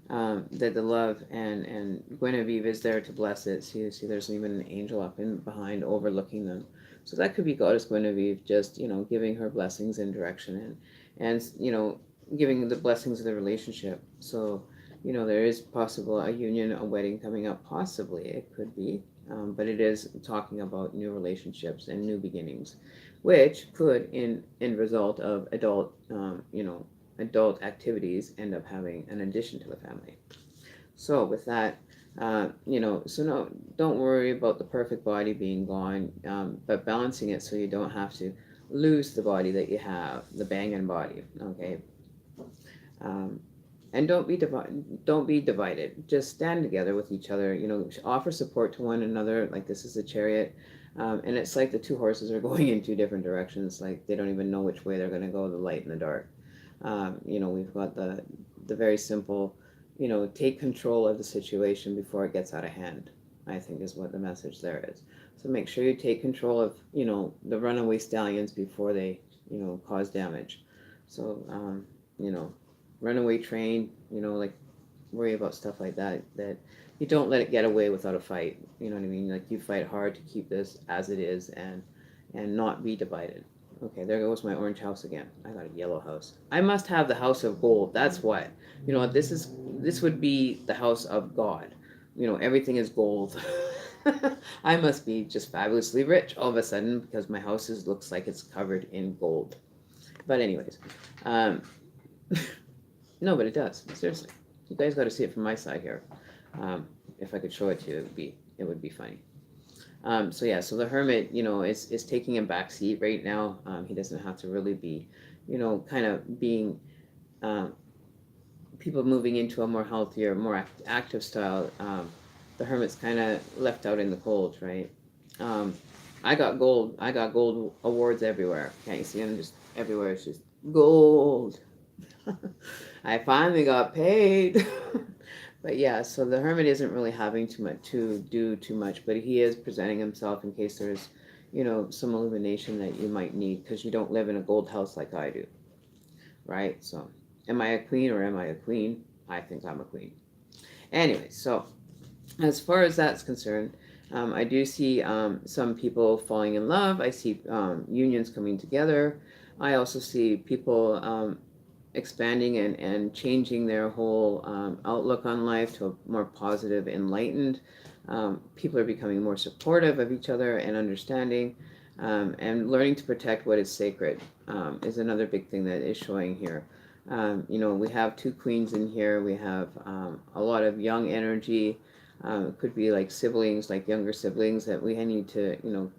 [SPEAKER 1] that the love and Guinevere is there to bless it. See, there's even an angel up in behind overlooking them. So that could be Goddess Guinevere just giving her blessings and direction, and giving the blessings of the relationship. So there is possible a union, a wedding coming up. Possibly it could be, but it is talking about new relationships and new beginnings, which could in result of adult activities end up having an addition to the family. So with that, so no, don't worry about the perfect body being gone, but balancing it so you don't have to lose the body that you have, the banging body. Okay. Um, and don't be divided. Just stand together with each other. Offer support to one another. Like this is a chariot, and it's like the two horses are going in two different directions. Like they don't even know which way they're going to go. The light and the dark. We've got the very simple, take control of the situation before it gets out of hand, I think is what the message there is. So make sure you take control of, the runaway stallions before they, cause damage. So, runaway train, like worry about stuff like that you don't let it get away without a fight. You know what I mean? Like you fight hard to keep this as it is and not be divided. Okay, there goes my orange house again. I got a yellow house. I must have the house of gold. That's what. This would be the house of God. Everything is gold. I must be just fabulously rich all of a sudden because my house looks like it's covered in gold. But anyways, no, but it does. Seriously, you guys got to see it from my side here. If I could show it to you, it would be funny. So yeah, so the hermit, is taking a back seat right now. He doesn't have to really be, kind of being, people moving into a more healthier, more active style. The hermit's kind of left out in the cold, right? Um, I got gold awards everywhere. Can't you see them? Just everywhere. It's just gold. I finally got paid. But yeah, so the hermit isn't really having to do too much, but he is presenting himself in case there's, some illumination that you might need because you don't live in a gold house like I do, right? So, am I a queen or am I a queen? I think I'm a queen. Anyway, so as far as that's concerned, I do see some people falling in love. I see unions coming together. I also see people expanding and changing their whole outlook on life to a more positive, enlightened. People are becoming more supportive of each other and understanding, and learning to protect what is sacred is another big thing that is showing here. We have two queens in here. We have a lot of young energy. It could be like siblings, like younger siblings that we need to,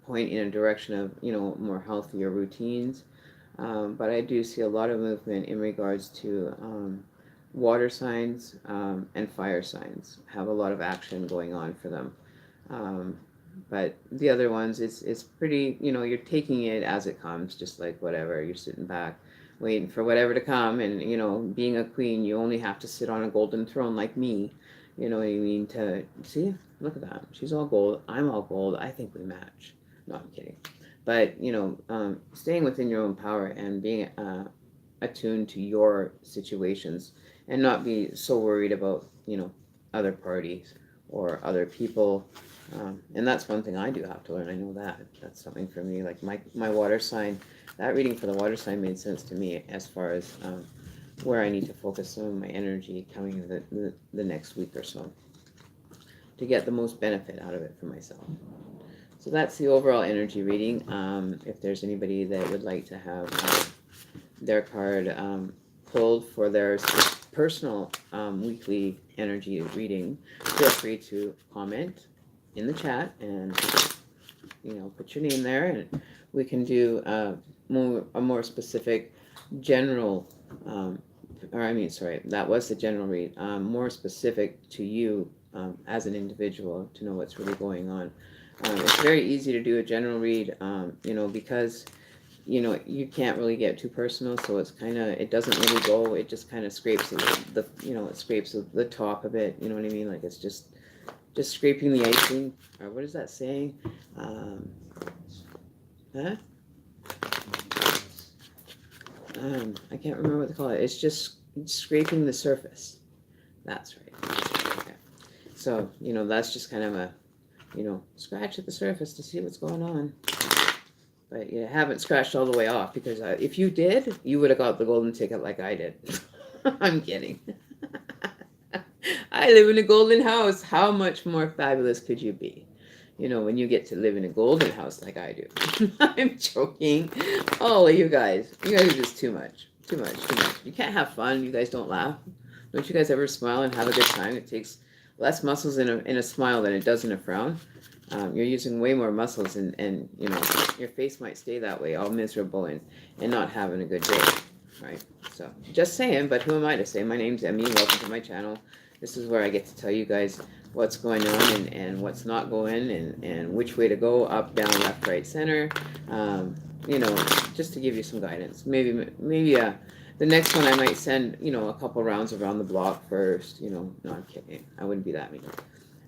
[SPEAKER 1] point in a direction of, more healthier routines. But I do see a lot of movement in regards to water signs and fire signs have a lot of action going on for them. But the other ones, it's pretty, you're taking it as it comes, just like whatever. You're sitting back, waiting for whatever to come. And, being a queen, you only have to sit on a golden throne like me. You know what I mean? To see, look at that. She's all gold. I'm all gold. I think we match. No, I'm kidding. But, staying within your own power and being attuned to your situations and not be so worried about, other parties or other people. And that's one thing I do have to learn. I know that. That's something for me. Like my water sign, that reading for the water sign made sense to me as far as where I need to focus some of my energy coming the next week or so to get the most benefit out of it for myself. So that's the overall energy reading. If there's anybody that would like to have their card pulled for their personal weekly energy reading, feel free to comment in the chat and put your name there, and we can do a more specific general that was the general read, more specific to you as an individual to know what's really going on. It's very easy to do a general read, because you can't really get too personal, so it doesn't really go, it just kind of scrapes it scrapes the top of it, you know what I mean, like it's just scraping the icing, or what is that saying? I can't remember what they call it. It's just scraping the surface. That's right. Okay. So, that's just kind of a, scratch at the surface to see what's going on. But you haven't scratched all the way off, because if you did, you would have got the golden ticket like I did. I'm kidding. I live in a golden house. How much more fabulous could you be? When you get to live in a golden house like I do. I'm joking. All of you guys are just too much. Too much. You can't have fun. You guys don't laugh. Don't you guys ever smile and have a good time? It takes less muscles in a smile than it does in a frown. You're using way more muscles, and your face might stay that way, all miserable and not having a good day, right? So just saying, but who am I to say? My name's Emmy. Welcome to my channel. This is where I get to tell you guys what's going on and what's not going, and which way to go, up, down, left, right, center. Just to give you some guidance. Maybe the next one I might send, a couple rounds around the block first. No, I'm kidding. I wouldn't be that mean.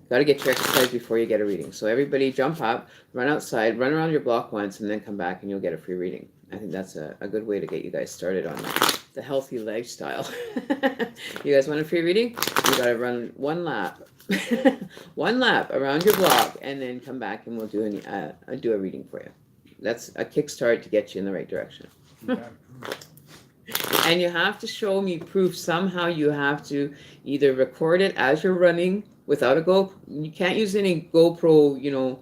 [SPEAKER 1] Got to get your exercise before you get a reading. So everybody jump up, run outside, run around your block once, and then come back and you'll get a free reading. I think that's a good way to get you guys started on the healthy lifestyle. You guys want a free reading? You got to run one lap. One lap around your block, and then come back and we'll do a reading for you. That's a kickstart to get you in the right direction. And you have to show me proof somehow. You have to either record it as you're running without a GoPro. You can't use any GoPro,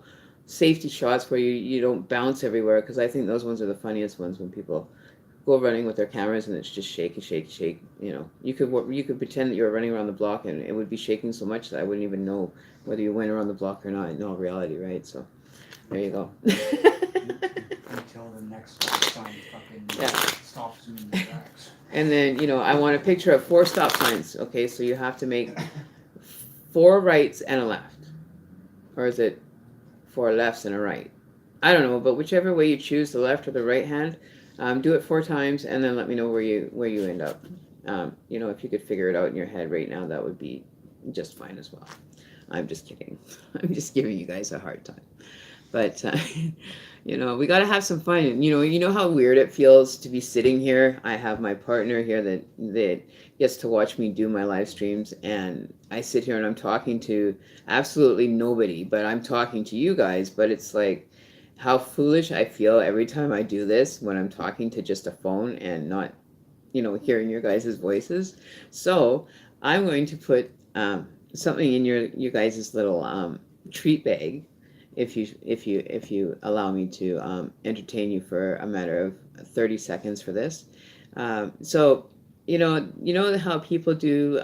[SPEAKER 1] safety shots where you don't bounce everywhere, because I think those ones are the funniest ones, when people go running with their cameras and it's just shake. You could pretend that you're running around the block and it would be shaking so much that I wouldn't even know whether you went around the block or not in all reality, right? So there you go.
[SPEAKER 2] Until the next stop sign fucking stops you in the tracks.
[SPEAKER 1] And then, I want a picture of 4 stop signs. Okay, so you have to make 4 rights and a left. Or is it 4 lefts and a right? I don't know, but whichever way you choose, the left or the right hand, do it 4 times, and then let me know where you end up. If you could figure it out in your head right now, that would be just fine as well. I'm just kidding. I'm just giving you guys a hard time. But, we got to have some fun. You know how weird it feels to be sitting here. I have my partner here that gets to watch me do my live streams, and I sit here and I'm talking to absolutely nobody, but I'm talking to you guys. But it's like how foolish I feel every time I do this, when I'm talking to just a phone and not, hearing your guys' voices. So I'm going to put something in your guys' little treat bag, if you allow me to entertain you for a matter of 30 seconds for this. So you know how people do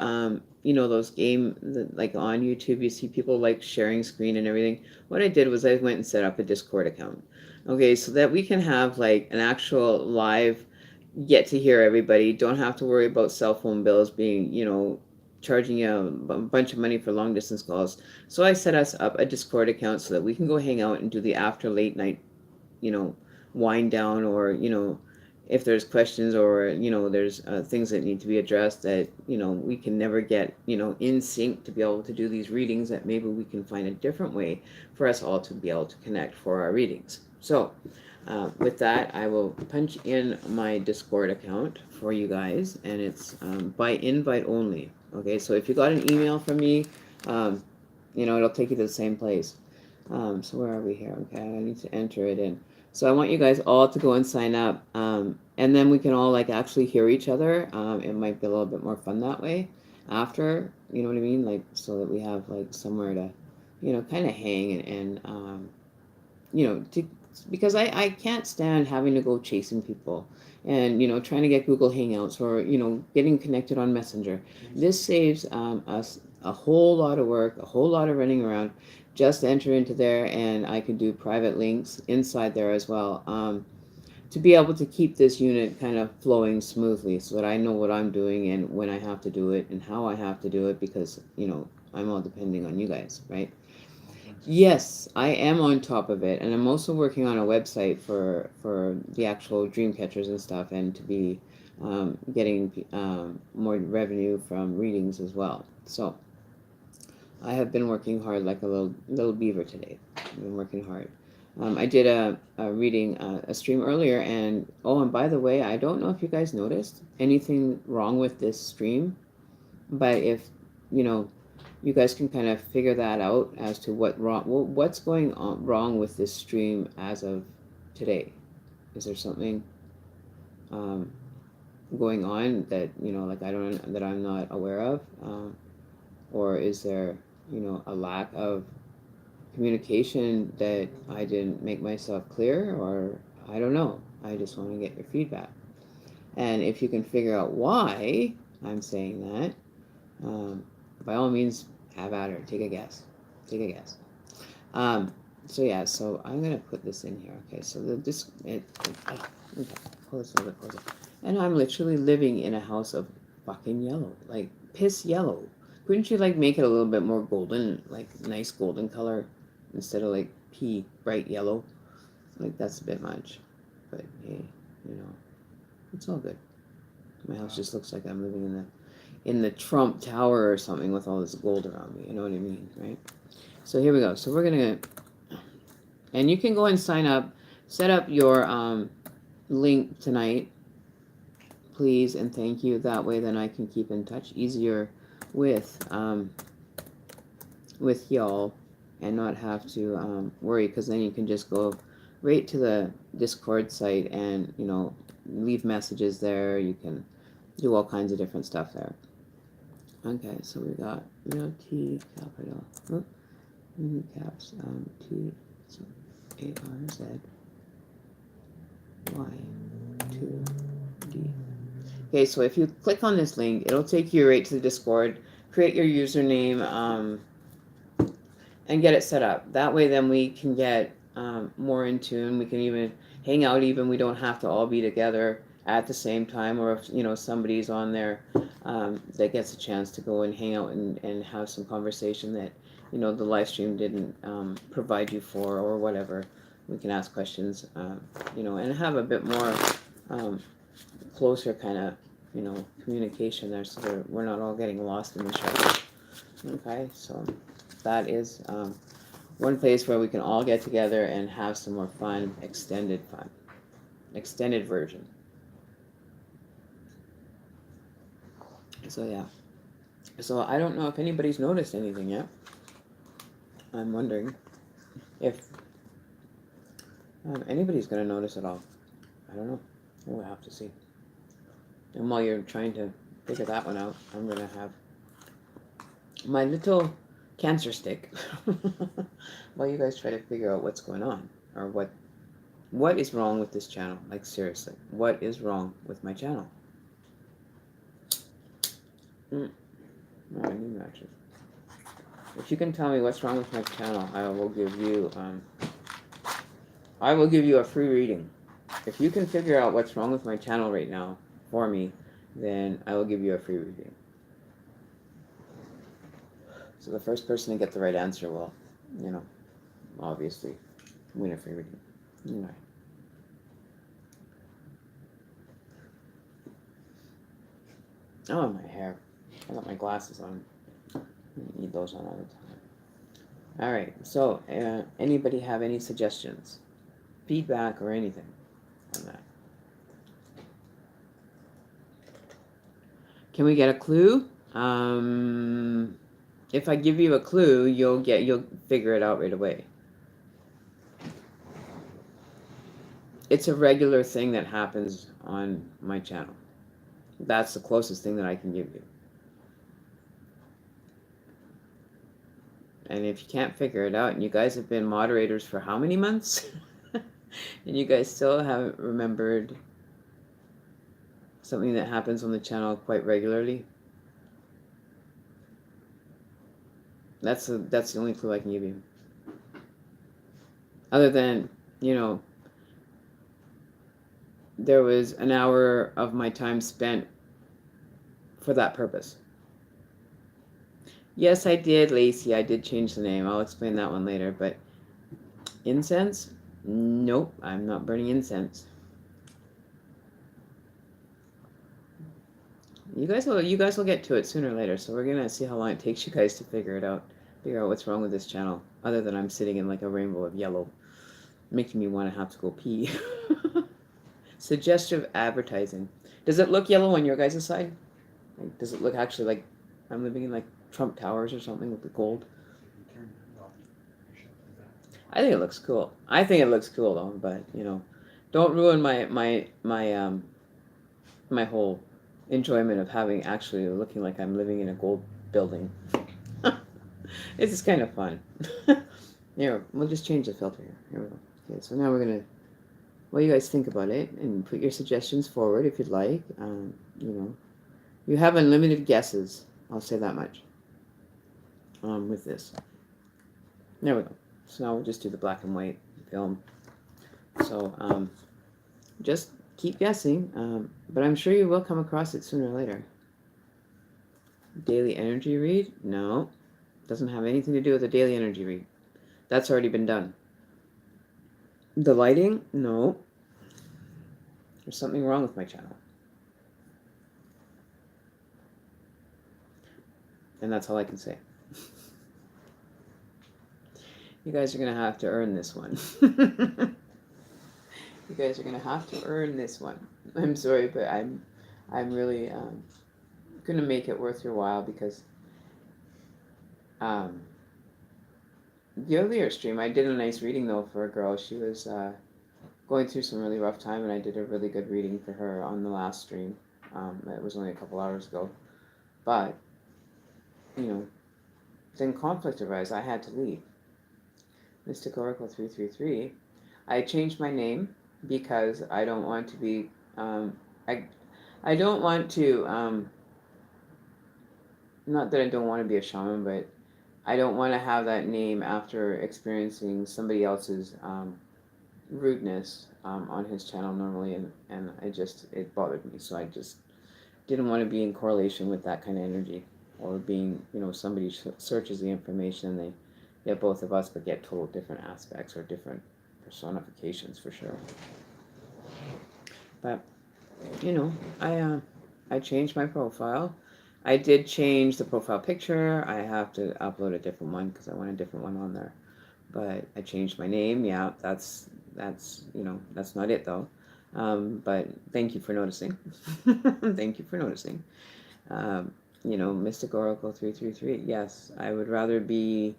[SPEAKER 1] those like on YouTube, you see people like sharing screen and everything. What I did was I went and set up a Discord account, okay, so that we can have like an actual live get to hear everybody. Don't have to worry about cell phone bills being charging you a bunch of money for long distance calls. So I set us up a Discord account so that we can go hang out and do the after late night, wind down, or, if there's questions or, there's things that need to be addressed that, we can never get, in sync to be able to do these readings, that maybe we can find a different way for us all to be able to connect for our readings. So with that, I will punch in my Discord account for you guys, and it's by invite only. Okay, so if you got an email from me, it'll take you to the same place. So where are we here? Okay, I need to enter it in. So I want you guys all to go and sign up, and then we can all like actually hear each other. It might be a little bit more fun that way after, you know what I mean? Like, so that we have like somewhere to, kind of hang and because I can't stand having to go chasing people and, trying to get Google Hangouts or, getting connected on Messenger. This saves us a whole lot of work, a whole lot of running around. Just enter into there and I can do private links inside there as well. To be able to keep this unit kind of flowing smoothly so that I know what I'm doing and when I have to do it and how I have to do it because, I'm all depending on you guys, right? Yes, I am on top of it, and I'm also working on a website for the actual dream catchers and stuff, and to be getting more revenue from readings as well. So I have been working hard like a little beaver today. I've been working hard. I did a reading, a stream earlier, and and by the way, I don't know if you guys noticed anything wrong with this stream, but if you guys can kind of figure that out as to what's going on wrong with this stream as of today. Is there something um, going on that like I'm not aware of, or is there a lack of communication that I didn't make myself clear, or I don't know. I just want to get your feedback, and if you can figure out why I'm saying that, by all means, have at her. Take a guess. Take a guess. So yeah, so I'm gonna put this in here. Okay, so okay, pull this a little bit closer. And I'm literally living in a house of fucking yellow, like piss yellow. Couldn't you like make it a little bit more golden, like nice golden color, instead of like pea bright yellow? Like that's a bit much, but hey, it's all good. My house just looks like I'm living in the Trump Tower or something with all this gold around me. You know what I mean, right? So here we go. So we're gonna, and you can go and sign up, set up your link tonight, please, and thank you. That way, then I can keep in touch easier with y'all, and not have to worry, because then you can just go right to the Discord site and leave messages there. You can do all kinds of different stuff there. Okay, so we got T capital, caps, T, so A-R-Z, Y, 2, D. Okay, so if you click on this link, it'll take you right to the Discord, create your username, and get it set up. That way then we can get more in tune. We can even hang out, even we don't have to all be together at the same time, or if somebody's on there that gets a chance to go and hang out and have some conversation that the live stream didn't provide you for, or whatever. We can ask questions, and have a bit more closer kind of communication there, so that we're not all getting lost in the show. Okay, so that is one place where we can all get together and have some more fun, extended version. So yeah, so I don't know if anybody's noticed anything yet. I'm wondering if anybody's gonna notice at all. I don't know. We'll have to see. And while you're trying to figure that one out, I'm gonna have my little cancer stick while you guys try to figure out what's going on, or what is wrong with this channel. Like seriously, what is wrong with my channel? No, I need matches. If you can tell me what's wrong with my channel, I will give you a free reading. If you can figure out what's wrong with my channel right now for me, then I will give you a free reading. So the first person to get the right answer will, obviously win a free reading. Anyway. Oh, my hair. I got my glasses on. I need those on all the time. All right. So, anybody have any suggestions, feedback, or anything on that? Can we get a clue? If I give you a clue, you'll figure it out right away. It's a regular thing that happens on my channel. That's the closest thing that I can give you. And if you can't figure it out, and you guys have been moderators for how many months? And you guys still haven't remembered something that happens on the channel quite regularly, that's the only clue I can give you. Other than, there was an hour of my time spent for that purpose. Yes, I did, Lacey. I did change the name. I'll explain that one later. But incense? Nope, I'm not burning incense. You guys will get to it sooner or later. So we're gonna see how long it takes you guys to figure out what's wrong with this channel. Other than I'm sitting in like a rainbow of yellow, making me want to have to go pee. Suggestive advertising. Does it look yellow on your guys' side? Like, does it look actually like I'm living in like Trump Towers or something with the gold? I think it looks cool. I think it looks cool though, but don't ruin my whole enjoyment of having actually looking like I'm living in a gold building. It's just kind of fun. Here, we'll just change the filter here. Here we go. Okay, so now we're gonna. Well, you guys think about it and put your suggestions forward if you'd like. You have unlimited guesses. I'll say that much. With this. There we go. So now we'll just do the black and white film. So just keep guessing, but I'm sure you will come across it sooner or later. Daily energy read? No. Doesn't have anything to do with the daily energy read. That's already been done. The lighting? No. There's something wrong with my channel. And that's all I can say. You guys are going to have to earn this one. You guys are going to have to earn this one. I'm sorry, but I'm really going to make it worth your while because the earlier stream, I did a nice reading though for a girl. She was going through some really rough time, and I did a really good reading for her on the last stream. It was only a couple hours ago. But, then conflict arose. I had to leave. Mystic Oracle 333. I changed my name because I don't want to be, I don't want to, not that I don't want to be a shaman, but I don't want to have that name after experiencing somebody else's rudeness on his channel normally, and it bothered me, so I just didn't want to be in correlation with that kind of energy, or being, somebody searches the information and they get both of us but get total different aspects or different personifications for sure. But I changed my profile. I did change the profile picture. I have to upload a different one because I want a different one on there. But I changed my name. Yeah, that's not it though. But thank you for noticing. Thank you for noticing. Mystic Oracle 333. Yes, I would rather be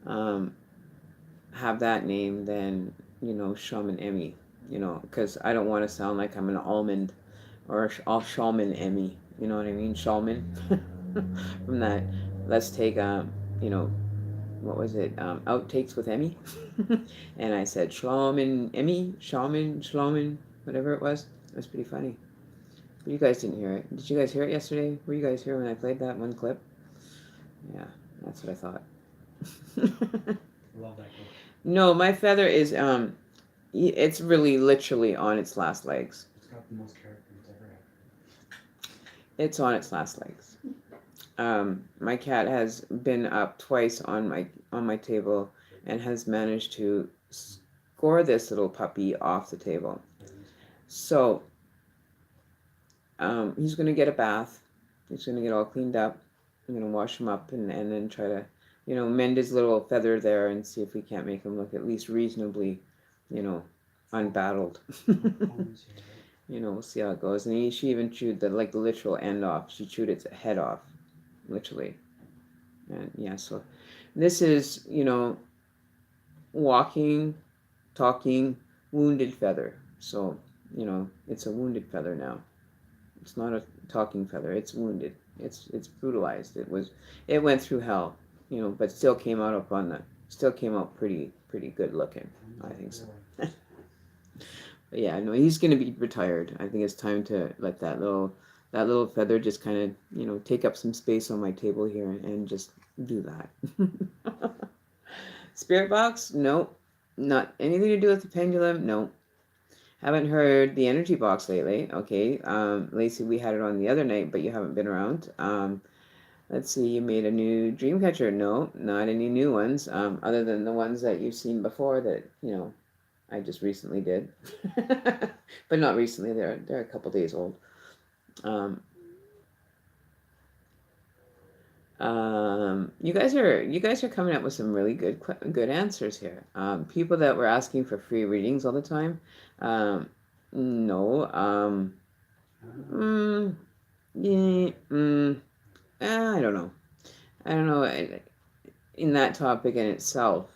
[SPEAKER 1] have that name than Shaman Emmy. Because I don't want to sound like I'm an almond or a shaman Emmy. You know what I mean? Shaman. From that, let's take what was it? Outtakes with Emmy. And I said Shaman Emmy, Shaman, whatever it was. It was pretty funny. But you guys didn't hear it. Did you guys hear it yesterday? Were you guys here when I played that one clip? Yeah, that's what I thought.
[SPEAKER 2] Love that clip.
[SPEAKER 1] No, my feather is it's really literally on its last legs.
[SPEAKER 2] It's got the most character it's ever had.
[SPEAKER 1] It's on its last legs. My cat has been up twice on my table and has managed to score this little puppy off the table. So he's going to get a bath. He's going to get all cleaned up. I'm going to wash him up and then try to, mend his little feather there and see if we can't make him look at least reasonably, unbattled. We'll see how it goes. And she even chewed the literal end off. She chewed its head off, literally. And yeah, so this is, walking, talking, wounded feather. So, it's a wounded feather now. It's not a talking feather. It's wounded. It's brutalized. It went through hell, but still came out pretty good looking. I think so. But yeah, no, he's gonna be retired. I think it's time to let that little feather just kind of take up some space on my table here and just do that. Spirit box? Nope. Not anything to do with the pendulum? Nope. Haven't heard the energy box lately. Okay. Lacey, we had it on the other night, but you haven't been around. Let's see, you made a new dream catcher. No, not any new ones. Other than the ones that you've seen before that, I just recently did. But not recently, they're a couple days old. Um, you guys are coming up with some really good answers here. People that were asking for free readings all the time. No. Yeah, I don't know. I don't know. In that topic in itself,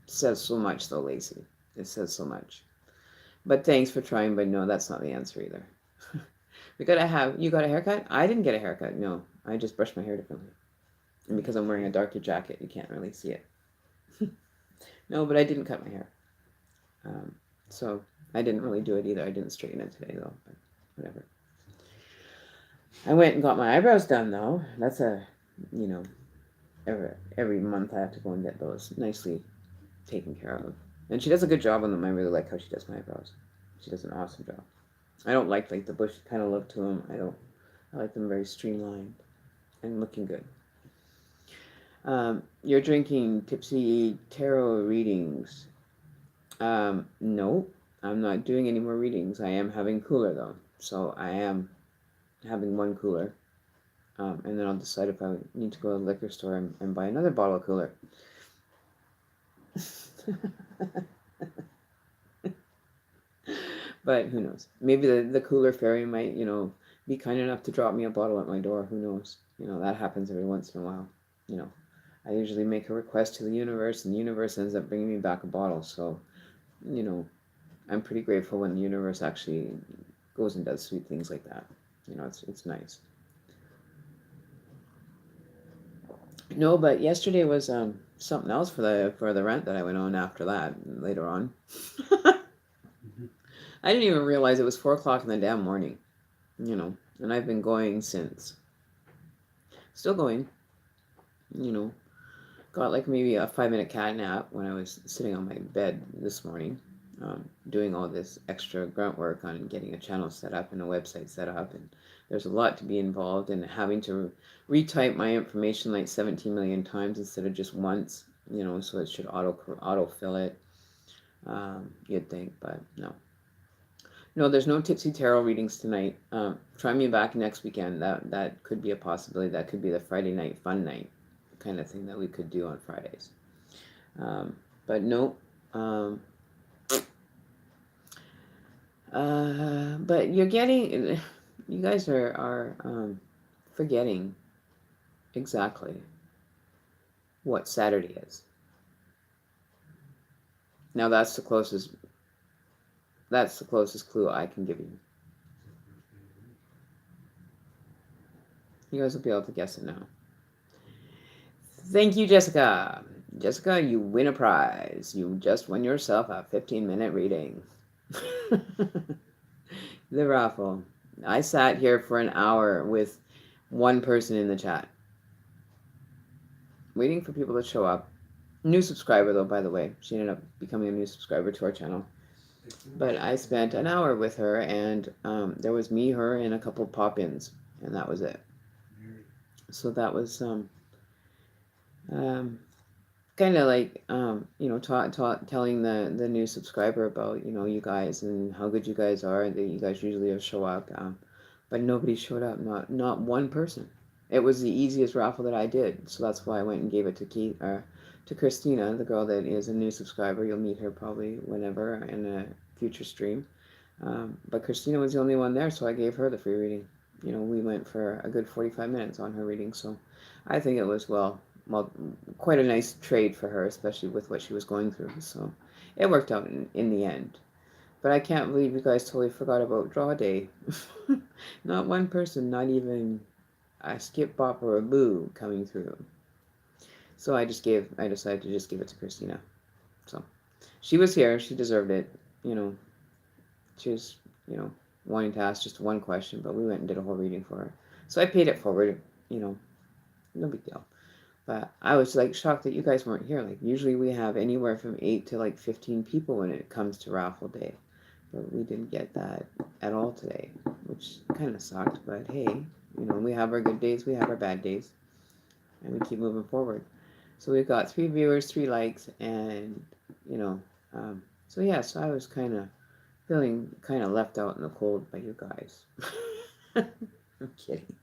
[SPEAKER 1] says so much though, Lacey. It says so much. But thanks for trying. But no, that's not the answer either. You got a haircut? I didn't get a haircut. No, I just brushed my hair differently. And because I'm wearing a darker jacket, you can't really see it. No, but I didn't cut my hair. So I didn't really do it either. I didn't straighten it today though, but whatever. I went and got my eyebrows done though. That's every month I have to go and get those nicely taken care of. And she does a good job on them. I really like how she does my eyebrows. She does an awesome job. I don't like the bushy kind of look to them. I like them very streamlined and looking good. You're drinking Tipsy Tarot readings. No, I'm not doing any more readings. I am having cooler though. So I am having one cooler. And then I'll decide if I need to go to the liquor store and buy another bottle of cooler. But who knows? Maybe the cooler fairy might, be kind enough to drop me a bottle at my door. Who knows? That happens every once in a while. I usually make a request to the universe, and the universe ends up bringing me back a bottle. So, I'm pretty grateful when the universe actually goes and does sweet things like that. It's nice. No, but yesterday was something else for the rent that I went on after that later on. I didn't even realize it was 4 o'clock in the damn morning, and I've been going since. Still going, got like maybe a 5-minute cat nap when I was sitting on my bed this morning, doing all this extra grunt work on getting a channel set up and a website set up, and there's a lot to be involved in having to retype my information like 17 million times instead of just once, so it should auto fill it. You'd think, but no. No, there's no Tipsy Tarot readings tonight. Try me back next weekend. That could be a possibility. That could be the Friday night fun night kind of thing that we could do on Fridays. But no. But you guys are forgetting exactly what Saturday is. Now that's the closest clue I can give you. You guys will be able to guess it now. Thank you, Jessica. Jessica, you win a prize. You just won yourself a 15-minute reading. The raffle. I sat here for an hour with one person in the chat, waiting for people to show up. New subscriber, though, by the way. She ended up becoming a new subscriber to our channel. But I spent an hour with her, and there was me, her, and a couple pop-ins, and that was it. So that was kind of like telling the new subscriber about you guys and how good you guys are, that you guys usually show up, but nobody showed up. Not one person. It was the easiest raffle that I did, so that's why I went and gave it to Christina, the girl that is a new subscriber. You'll meet her probably whenever in a future stream. But Christina was the only one there, so I gave her the free reading. We went for a good 45 minutes on her reading, so I think it was quite a nice trade for her, especially with what she was going through. So it worked out in the end. But I can't believe you guys totally forgot about draw day. Not one person, not even a skip, bop, or a boo coming through. So I decided to just give it to Christina. So she was here, she deserved it. You know, she was, wanting to ask just one question, but we went and did a whole reading for her. So I paid it forward, no big deal. But I was like shocked that you guys weren't here. Like usually we have anywhere from 8 to like 15 people when it comes to raffle day. But we didn't get that at all today, which kind of sucked. But hey, we have our good days, we have our bad days, and we keep moving forward. So we've got 3 viewers, 3 likes, and so yeah. So I was kind of feeling kind of left out in the cold by you guys. I'm kidding.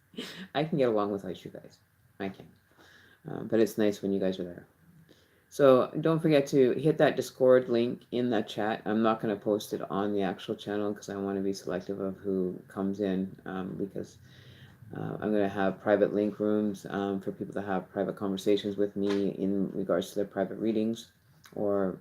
[SPEAKER 1] I can get along without you guys. I can. But it's nice when you guys are there. So don't forget to hit that Discord link in that chat. I'm not going to post it on the actual channel because I want to be selective of who comes in, because I'm going to have private link rooms for people to have private conversations with me in regards to their private readings, or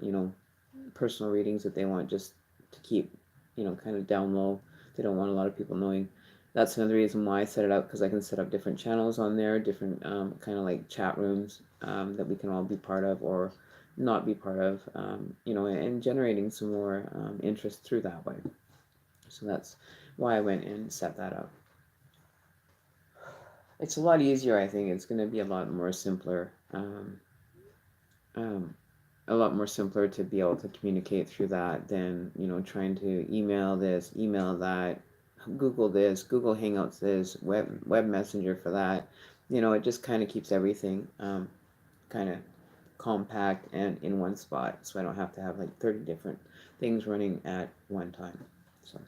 [SPEAKER 1] personal readings that they want just to keep kind of down low. They don't want a lot of people knowing. That's another reason why I set it up, because I can set up different channels on there, different kind of like chat rooms that we can all be part of or not be part of, and generating some more interest through that way. So that's why I went and set that up. It's a lot easier, I think. It's going to be a lot more simpler. A lot more simpler to be able to communicate through that than trying to email this, email that, Google this, Google Hangouts this, web messenger for that. It just kind of keeps everything kind of compact and in one spot, so I don't have to have like 30 different things running at one time. So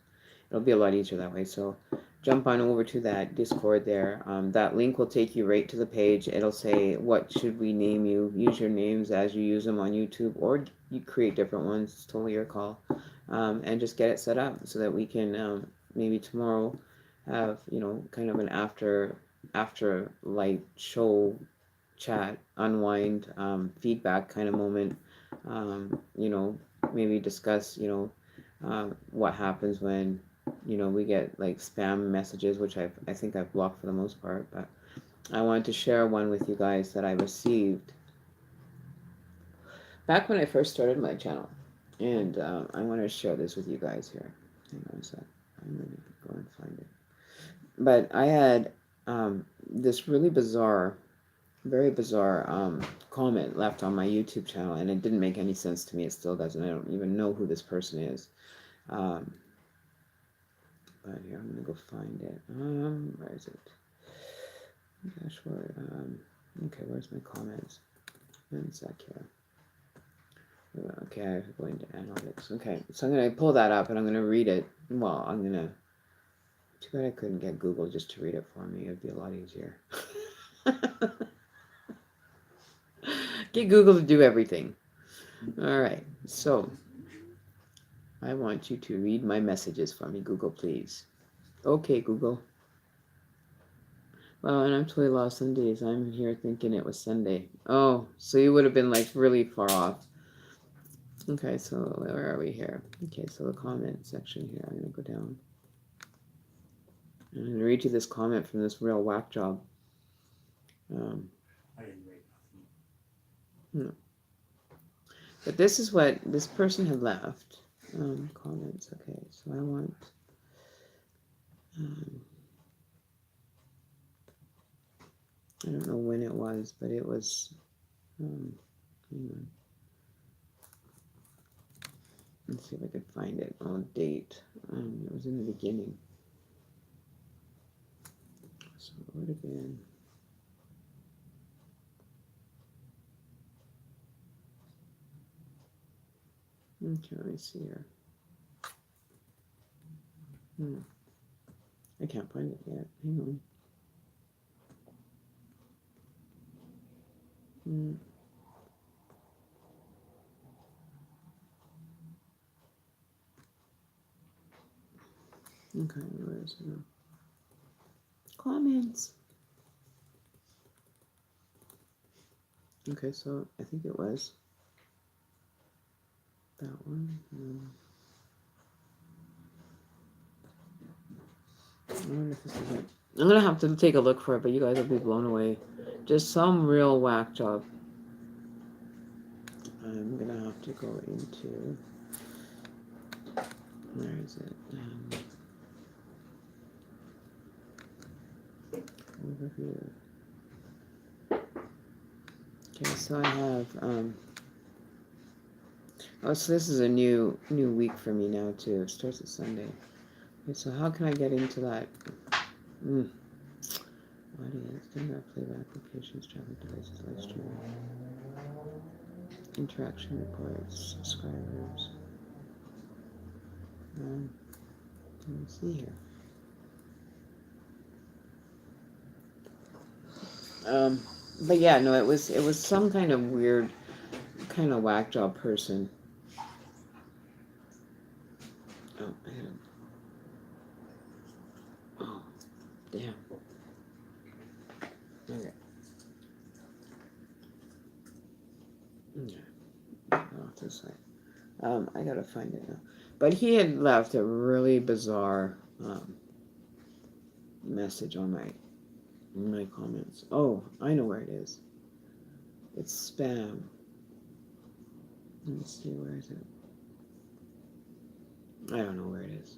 [SPEAKER 1] it'll be a lot easier that way. So jump on over to that Discord there. That link will take you right to the page. It'll say, what should we name you? Use your names as you use them on YouTube, or you create different ones. It's totally your call. And just get it set up so that we can maybe tomorrow have, kind of an after light show chat, unwind, feedback kind of moment. Maybe discuss, what happens when we get like spam messages, which I think I've blocked for the most part, but I wanted to share one with you guys that I received back when I first started my channel, and I want to share this with you guys here. Hang on a sec. I'm going to go and find it. But I had this really bizarre, very bizarre comment left on my YouTube channel, and it didn't make any sense to me. It still doesn't. I don't even know who this person is. But here, I'm gonna go find it. Where is it? Dashboard. Okay, where's my comments? 1 sec here. Okay, I'm going to analytics. Okay, so I'm gonna pull that up and I'm gonna read it. Well, too bad I couldn't get Google just to read it for me. It'd be a lot easier. Get Google to do everything. All right, so I want you to read my messages for me, Google, please. Okay, Google. Well, and I'm totally lost on days. I'm here thinking it was Sunday. Oh, so you would have been like really far off. Okay, so where are we here? Okay, so the comment section here. I'm going to go down. I'm going to read you this comment from this real whack job.
[SPEAKER 2] I didn't read nothing.
[SPEAKER 1] No. But this is what this person had left. Comments. Okay, so I want... I don't know when it was, but it was... hang on. Let's see if I could find it. Oh, date. It was in the beginning. So it would have been... Okay, let me see here. I can't find it yet. Hang on. Okay, where is it? Comments. Okay, so I think it was that one. I wonder if this is it. I'm gonna have to take a look for it, but you guys will be blown away. Just some real whack job. I'm gonna have to go into, where is it? Over here. Okay, so I have oh, so this is a new week for me now too. It starts at Sunday. Okay, so how can I get into that? Audience, dinner, playback, applications, traffic devices, live streaming, interaction reports, subscribers. Let me see here. But yeah, no, it was some kind of weird, kind of whack job person. Oh man. Oh, damn. Okay. Okay. Oh, this way. I gotta find it now. But he had left a really bizarre message on my comments. Oh, I know where it is. It's spam. Let me see, where is it? I don't know where it is.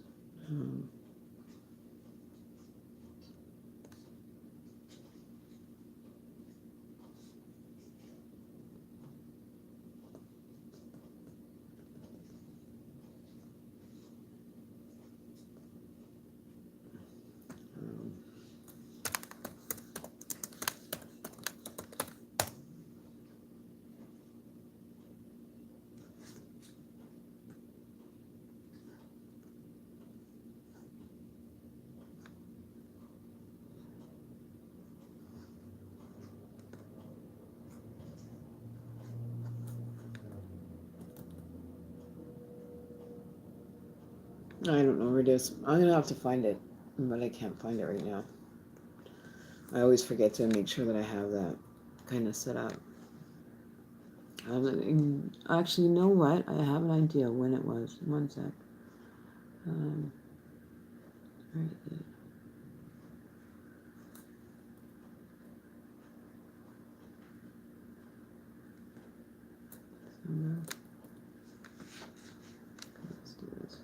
[SPEAKER 1] I don't know where it is. I'm gonna have to find it, but I can't find it right now. I always forget to make sure that I have that kind of set up. Actually, you know what? I have an idea when it was. One sec. Where is it? Let's do this.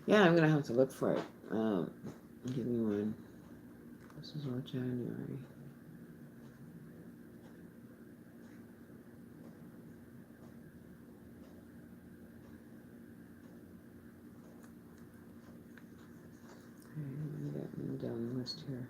[SPEAKER 1] Yeah, I'm gonna have to look for it. Give me one. This is all January. Okay, let me get them down the list here.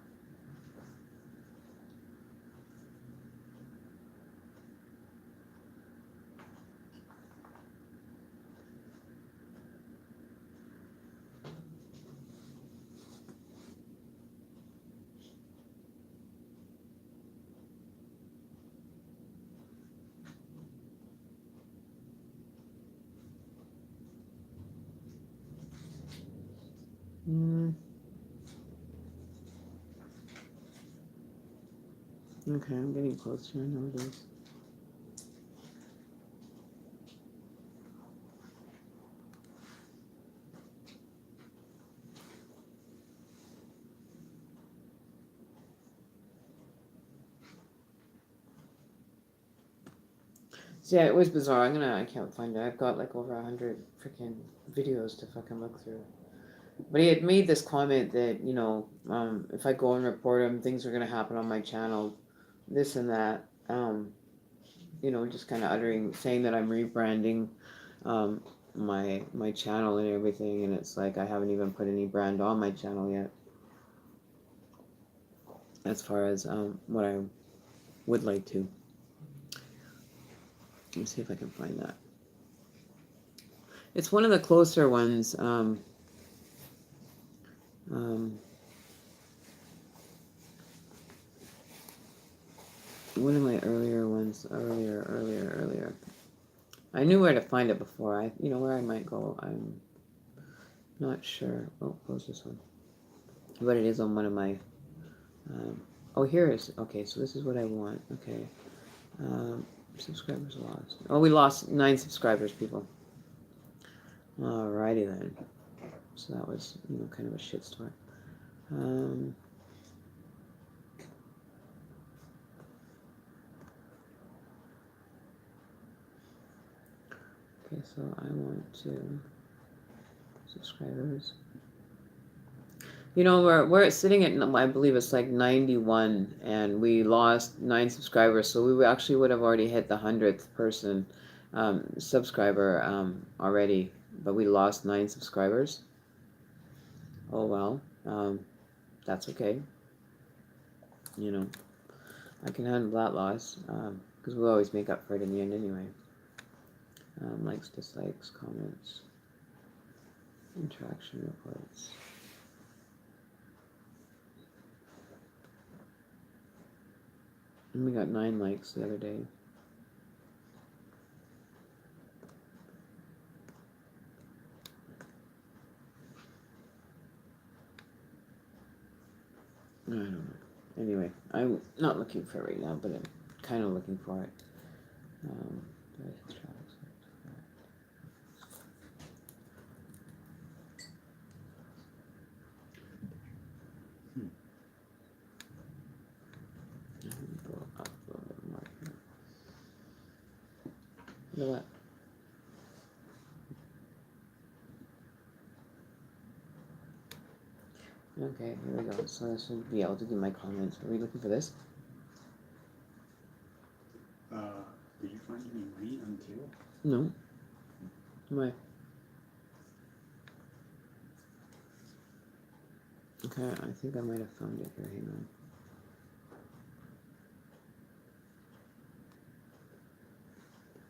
[SPEAKER 1] Okay, I'm getting closer. I know it is. So yeah, it was bizarre. I can't find it. I've got like over 100 freaking videos to fucking look through. But he had made this comment that, if I go and report him, things are going to happen on my channel, this and that. Just kind of saying that I'm rebranding my channel and everything. And it's like I haven't even put any brand on my channel yet. As far as what I would like to. Let me see if I can find that. It's one of the closer ones. One of my earlier ones, earlier. I knew where to find it before. Where I might go. I'm not sure. Oh, close this one. But it is on one of my. Oh, here is, okay, so this is what I want. Okay. Subscribers lost. Oh, we lost 9 subscribers, people. Alrighty then. So that was, kind of a shitstorm. Okay, so I want to subscribers. We're sitting at, I believe it's like 91, and we lost 9 subscribers, so we actually would have already hit the 100th person subscriber already, but we lost 9 subscribers. Oh well, that's okay. I can handle that loss, because we'll always make up for it in the end anyway. Likes, dislikes, comments, interaction reports. And we got 9 likes the other day. I don't know. Anyway, I'm not looking for it right now, but I'm kind of looking for it. Go up a little bit more here. Look at that. Okay, here we go. So this should be able to do my comments. Are we looking for this?
[SPEAKER 2] Did you find any money on the table?
[SPEAKER 1] No. Why? Okay, I think I might have found it here. Hang on.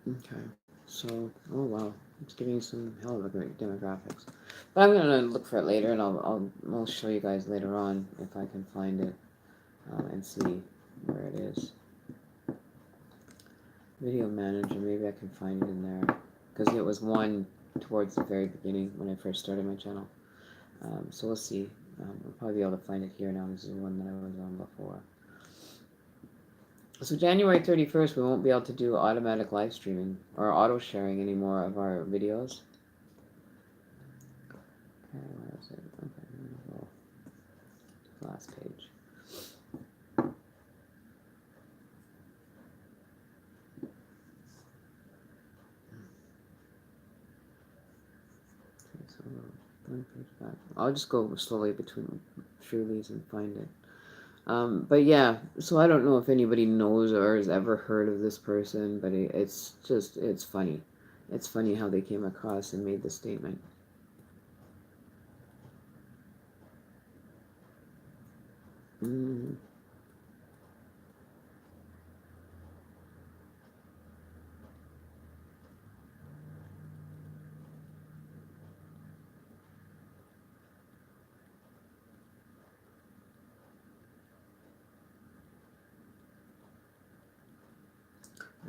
[SPEAKER 1] Okay, so, oh wow, it's giving you some hell of a great demographics. But I'm gonna look for it later, and I'll show you guys later on if I can find it and see where it is. Video manager, maybe I can find it in there, because it was one towards the very beginning when I first started my channel. So we'll see. We'll probably be able to find it here now. This is the one that I was on before. So January 31st, we won't be able to do automatic live streaming or auto sharing anymore of our videos. Okay, where is it? Okay, last page. Okay, so one page back. I'll just go slowly through these and find it. But yeah, so I don't know if anybody knows or has ever heard of this person, but it's funny. It's funny how they came across and made the statement.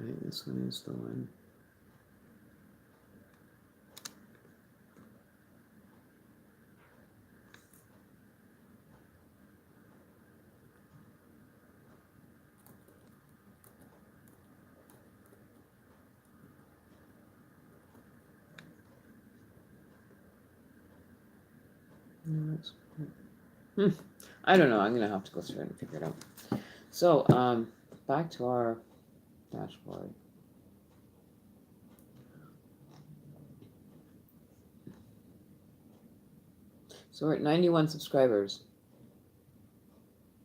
[SPEAKER 1] Alright, this one is the one. No, that's I don't know. I'm gonna have to go through it and figure it out. So, back to our dashboard. So we're at 91 subscribers,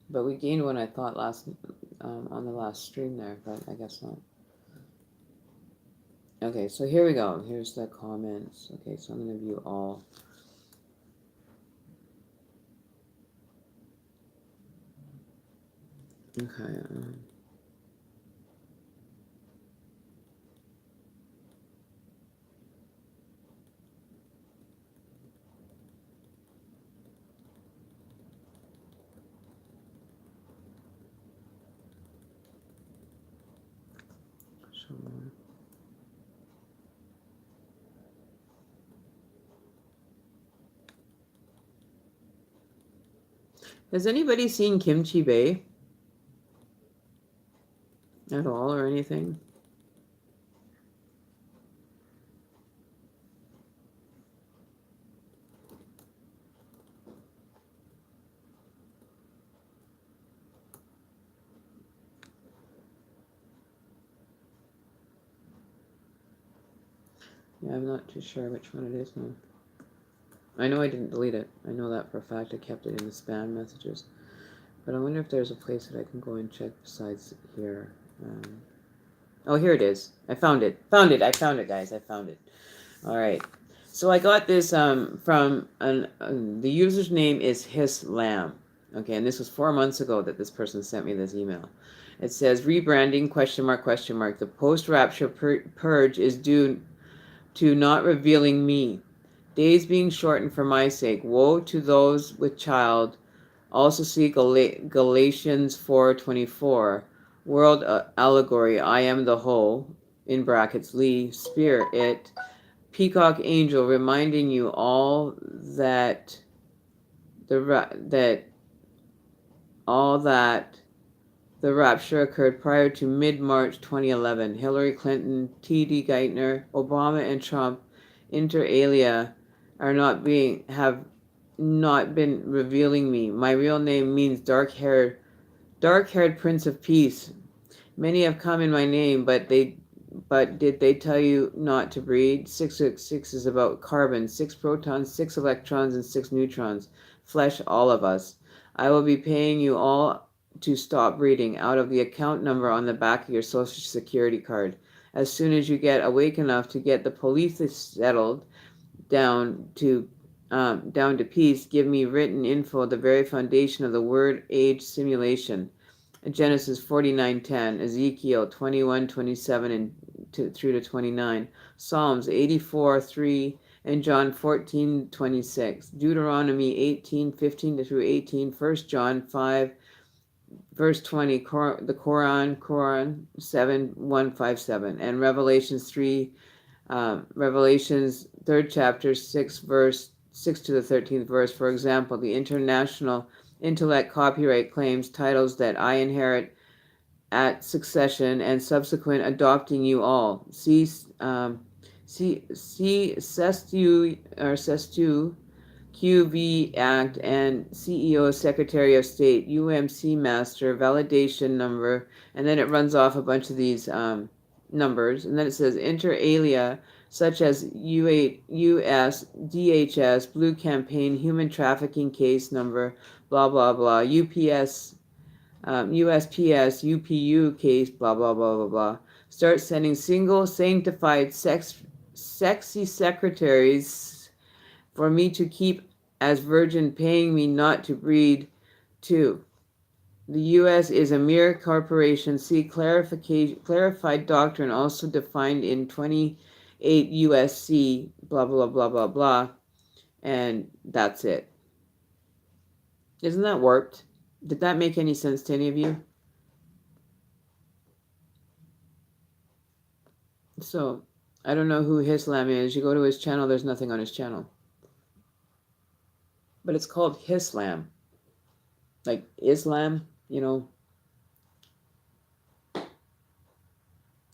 [SPEAKER 1] but we gained one, I thought, on the last stream there, but I guess not. Okay, so here we go. Here's the comments. Okay, so I'm gonna view all. Okay. Show more. Has anybody seen Kimchi Bay? at all or anything. Yeah, I'm not too sure which one it is now. I know I didn't delete it. I know that for a fact. I kept it in the spam messages. But I wonder if there's a place that I can go and check besides here. Oh, here it is. I found it. Found it. I found it, guys. I found it. All right. So I got this from the user's name is Hislam. Okay, and this was 4 months ago that this person sent me this email. It says rebranding question mark question mark. The post-rapture purge is due to not revealing me. Days being shortened for my sake. Woe to those with child. Also see Galatians 4:24. World allegory. I am the whole. In brackets. Lee. Spear. It. Peacock angel reminding you all that the rapture occurred prior to mid-March 2011. Hillary Clinton, T.D. Geithner, Obama, and Trump, inter alia, have not been revealing me. My real name means dark-haired Prince of Peace. Many have come in my name, but did they tell you not to breed? 666 is about carbon, 6 protons, 6 electrons, and 6 neutrons. Flesh, all of us. I will be paying you all to stop breeding out of the account number on the back of your social security card. As soon as you get awake enough to get the police settled down to peace, give me written info, the very foundation of the word age simulation. Genesis 49:10, Ezekiel 21:27 through to 29, Psalms 84:3, and John 14:26, Deuteronomy 18:15 through 18, 1 John 5 verse 20, the Quran 7:157, and Revelations 3rd chapter 6 verse 6 to the 13th verse. For example, the International Intellect copyright claims titles that I inherit at succession and subsequent adopting you all. See Sestu QV Act and CEO Secretary of State UMC Master Validation Number, and then it runs off a bunch of these numbers, and then it says inter alia such as US DHS Blue Campaign Human Trafficking Case Number blah blah blah UPS USPS UPU case blah blah blah blah blah. Start sending single sanctified sexy secretaries for me to keep as virgin, paying me not to breed too. The U.S. is a mere corporation. See clarified doctrine also defined in 28 U.S.C. blah blah blah blah blah, and that's it. Isn't that warped? Did that make any sense to any of you? So, I don't know who Hislam is. You go to his channel, there's nothing on his channel. But it's called Hislam. Like Islam, you know.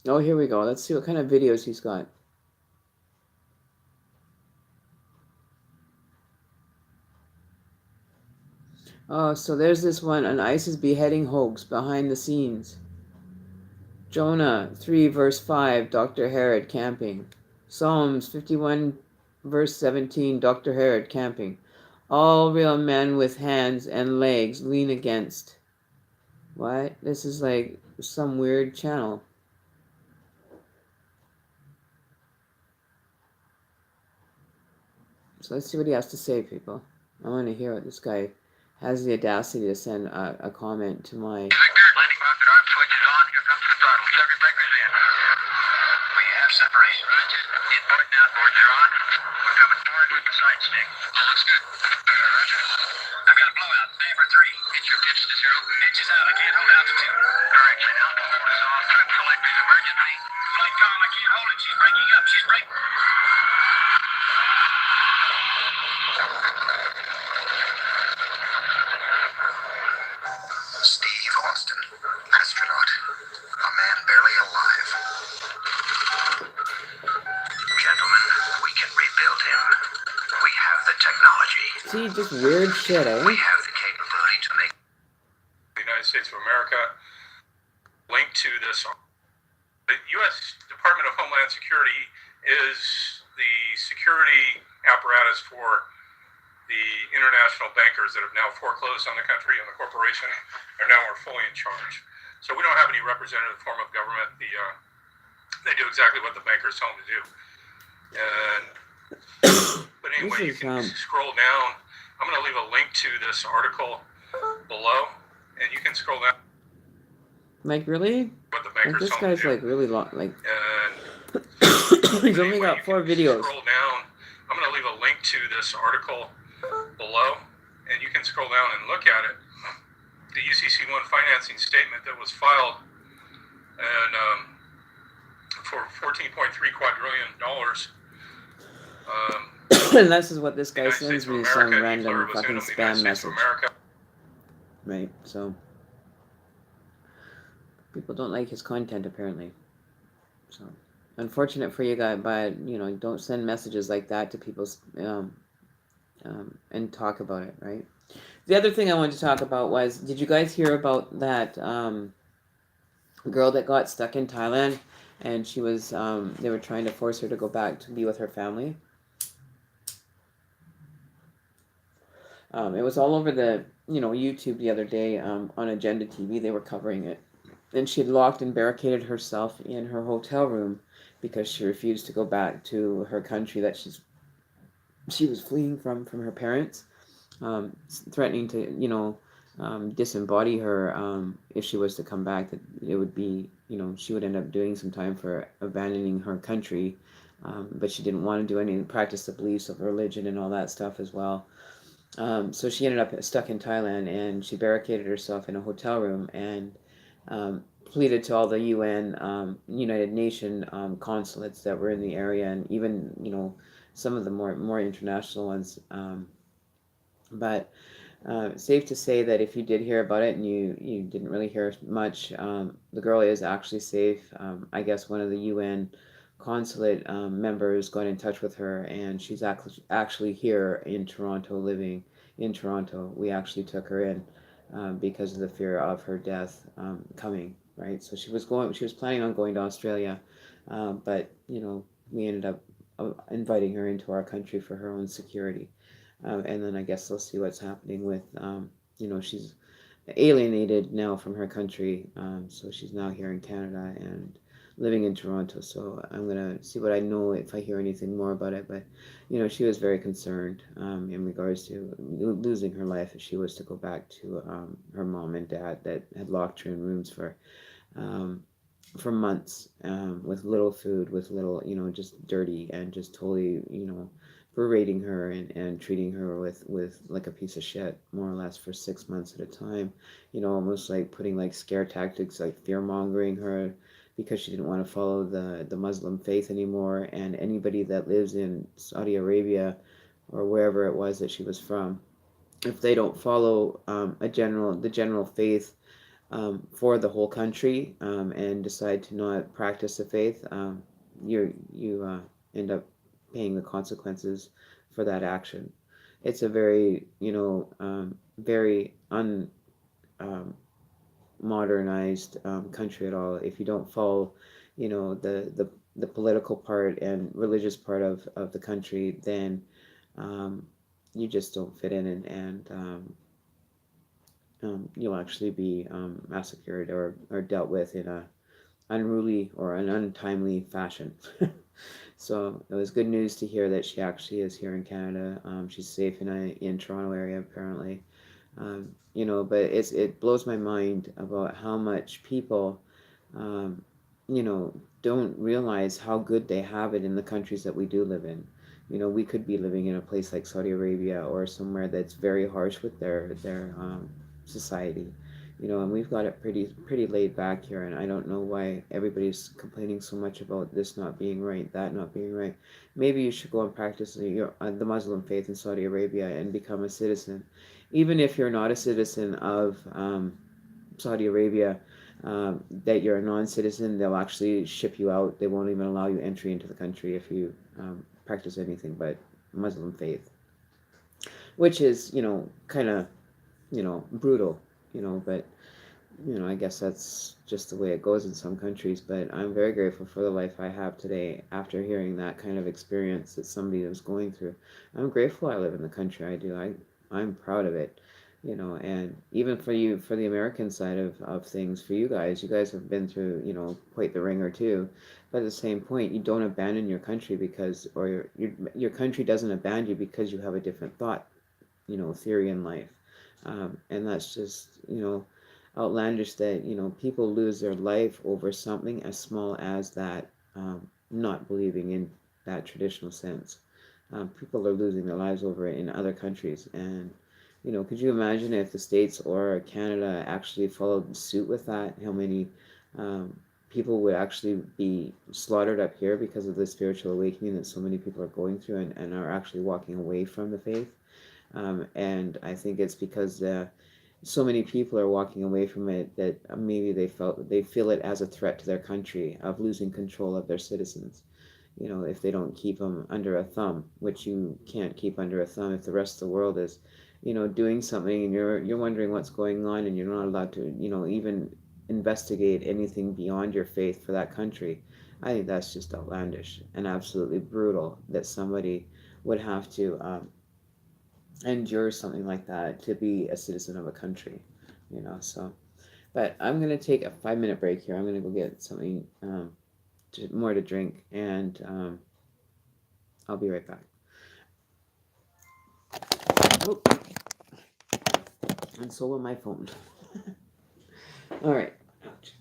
[SPEAKER 1] Oh, here we go. Let's see what kind of videos he's got. Oh, so there's this one, an ISIS beheading hoax behind the scenes. Jonah 3 verse 5, Dr. Herod camping. Psalms 51 verse 17, Dr. Herod camping. All real men with hands and legs lean against. What? This is like some weird channel. So let's see what he has to say, people. I want to hear what this guy has the audacity to send a comment to my...
[SPEAKER 3] Landing rocket arm switches on. Here comes the throttle. Circuit breakers in. We have separation. Inboard and outboards are on. We're coming forward with the side stick. All looks good. Roger. I've got a blowout. Stay for 3. Get your pitch to 0. Pitch is out. I can't hold altitude. Correction. Alpha hold is off. Trim selectors emergency. Flight com. I can't hold it. She's breaking up. She's breaking.
[SPEAKER 4] Steve Austin, astronaut, a man
[SPEAKER 1] See, just weird shit, eh?
[SPEAKER 3] We have the capability to make
[SPEAKER 4] the United States of America linked to this. The U.S. Department of Homeland Security is the security apparatus for the international bankers that have now foreclosed on the country, and the corporation are now fully in charge. So we don't have any representative form of government. They do exactly what the bankers tell them to do. But anyway, you can scroll down. I'm going to leave a link to this article below, and you can scroll down.
[SPEAKER 1] Like, really?
[SPEAKER 4] What the
[SPEAKER 1] Like,
[SPEAKER 4] bankers
[SPEAKER 1] this
[SPEAKER 4] tell them
[SPEAKER 1] guy's
[SPEAKER 4] to do.
[SPEAKER 1] like really long. Like,
[SPEAKER 4] And
[SPEAKER 1] he's only got 4 videos.
[SPEAKER 4] Scroll down. I'm going to leave a link to this article below, and you can scroll down and look at it. The UCC1 financing statement that was filed, and for $14.3 quadrillion.
[SPEAKER 1] And this is what this guy
[SPEAKER 4] United
[SPEAKER 1] sends
[SPEAKER 4] States of
[SPEAKER 1] me, some
[SPEAKER 4] America,
[SPEAKER 1] random
[SPEAKER 4] Hitler was
[SPEAKER 1] fucking
[SPEAKER 4] in the United
[SPEAKER 1] spam
[SPEAKER 4] States of
[SPEAKER 1] message.
[SPEAKER 4] America.
[SPEAKER 1] Right, so people don't like his content apparently. So unfortunate for you guys, but you know, don't send messages like that to people and talk about it, right? The other thing I wanted to talk about was, did you guys hear about that girl that got stuck in Thailand, and she was they were trying to force her to go back to be with her family? It was all over the YouTube the other day on Agenda TV. They were covering it, and she had locked and barricaded herself in her hotel room because she refused to go back to her country that she was fleeing from her parents, threatening to disembody her if she was to come back. That it would be she would end up doing some time for abandoning her country, but she didn't want to do any practice the beliefs of religion and all that stuff as well. So she ended up stuck in Thailand, and she barricaded herself in a hotel room and pleaded to all the UN, United Nations consulates that were in the area, and even some of the more international ones. But safe to say that if you did hear about it and you didn't really hear much, the girl is actually safe. I guess one of the UN consulate members got in touch with her, and she's actually here in Toronto, living in Toronto. We actually took her in because of the fear of her death coming, right? So she was planning on going to Australia, but we ended up inviting her into our country for her own security. And then I guess they'll see what's happening with she's alienated now from her country, so she's now here in Canada and living in Toronto. So I'm gonna see what I know, if I hear anything more about it. But she was very concerned in regards to losing her life if she was to go back to her mom and dad that had locked her in rooms for months, with little food, with little just dirty, and just totally berating her and treating her with like a piece of shit, more or less, for 6 months at a time. Almost like putting like scare tactics, like fear mongering her because she didn't want to follow the Muslim faith anymore. And anybody that lives in Saudi Arabia or wherever it was that she was from, if they don't follow the general faith for the whole country, and decide to not practice the faith, you end up paying the consequences for that action. It's a very very modernized country at all. If you don't follow the political part and religious part of the country, then you just don't fit in, and you'll actually be massacred or dealt with in a unruly or an untimely fashion. So it was good news to hear that she actually is here in Canada. She's safe in Toronto area apparently. But it blows my mind about how much people don't realize how good they have it in the countries that we do live in. We could be living in a place like Saudi Arabia or somewhere that's very harsh with their society, and we've got it pretty laid back here. And I don't know why everybody's complaining so much about this not being right, that not being right. Maybe you should go and practice the Muslim faith in Saudi Arabia and become a citizen. Even if you're not a citizen of Saudi Arabia, that you're a non-citizen, they'll actually ship you out. They won't even allow you entry into the country if you practice anything but Muslim faith. which is, kind of, brutal, but, I guess that's just the way it goes in some countries. But I'm very grateful for the life I have today after hearing that kind of experience that somebody was going through. I'm grateful I live in the country I do. I'm proud of it, and even for you, for the American side of things, for you guys have been through, quite the ringer too. But at the same point, you don't abandon your country because, or your country doesn't abandon you because you have a different thought, theory in life. And that's just, outlandish that, people lose their life over something as small as that, not believing in that traditional sense. People are losing their lives over it in other countries. And, could you imagine if the States or Canada actually followed suit with that? How many people would actually be slaughtered up here because of the spiritual awakening that so many people are going through, and are actually walking away from the faith? And I think it's because so many people are walking away from it that maybe they feel it as a threat to their country of losing control of their citizens. If they don't keep them under a thumb, which you can't keep under a thumb if the rest of the world is, doing something, and you're wondering what's going on, and you're not allowed to, even investigate anything beyond your faith for that country. I think that's just outlandish and absolutely brutal that somebody would have to endure something like that to be a citizen of a country, so. But I'm going to take a 5-minute break here. I'm going to go get something more to drink, and I'll be right back. Oh, and so will my phone. All right. Ouch.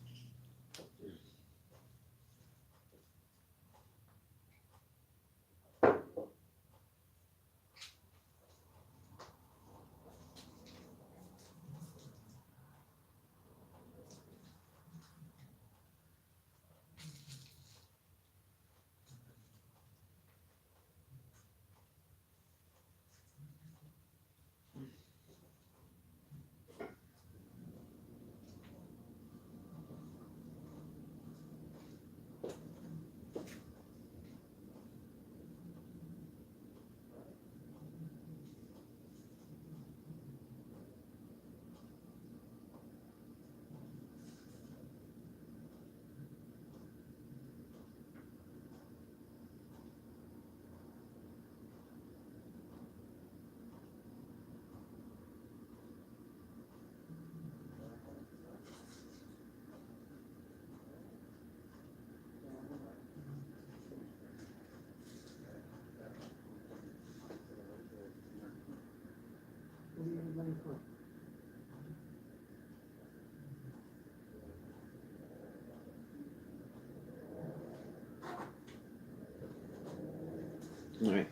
[SPEAKER 1] All right.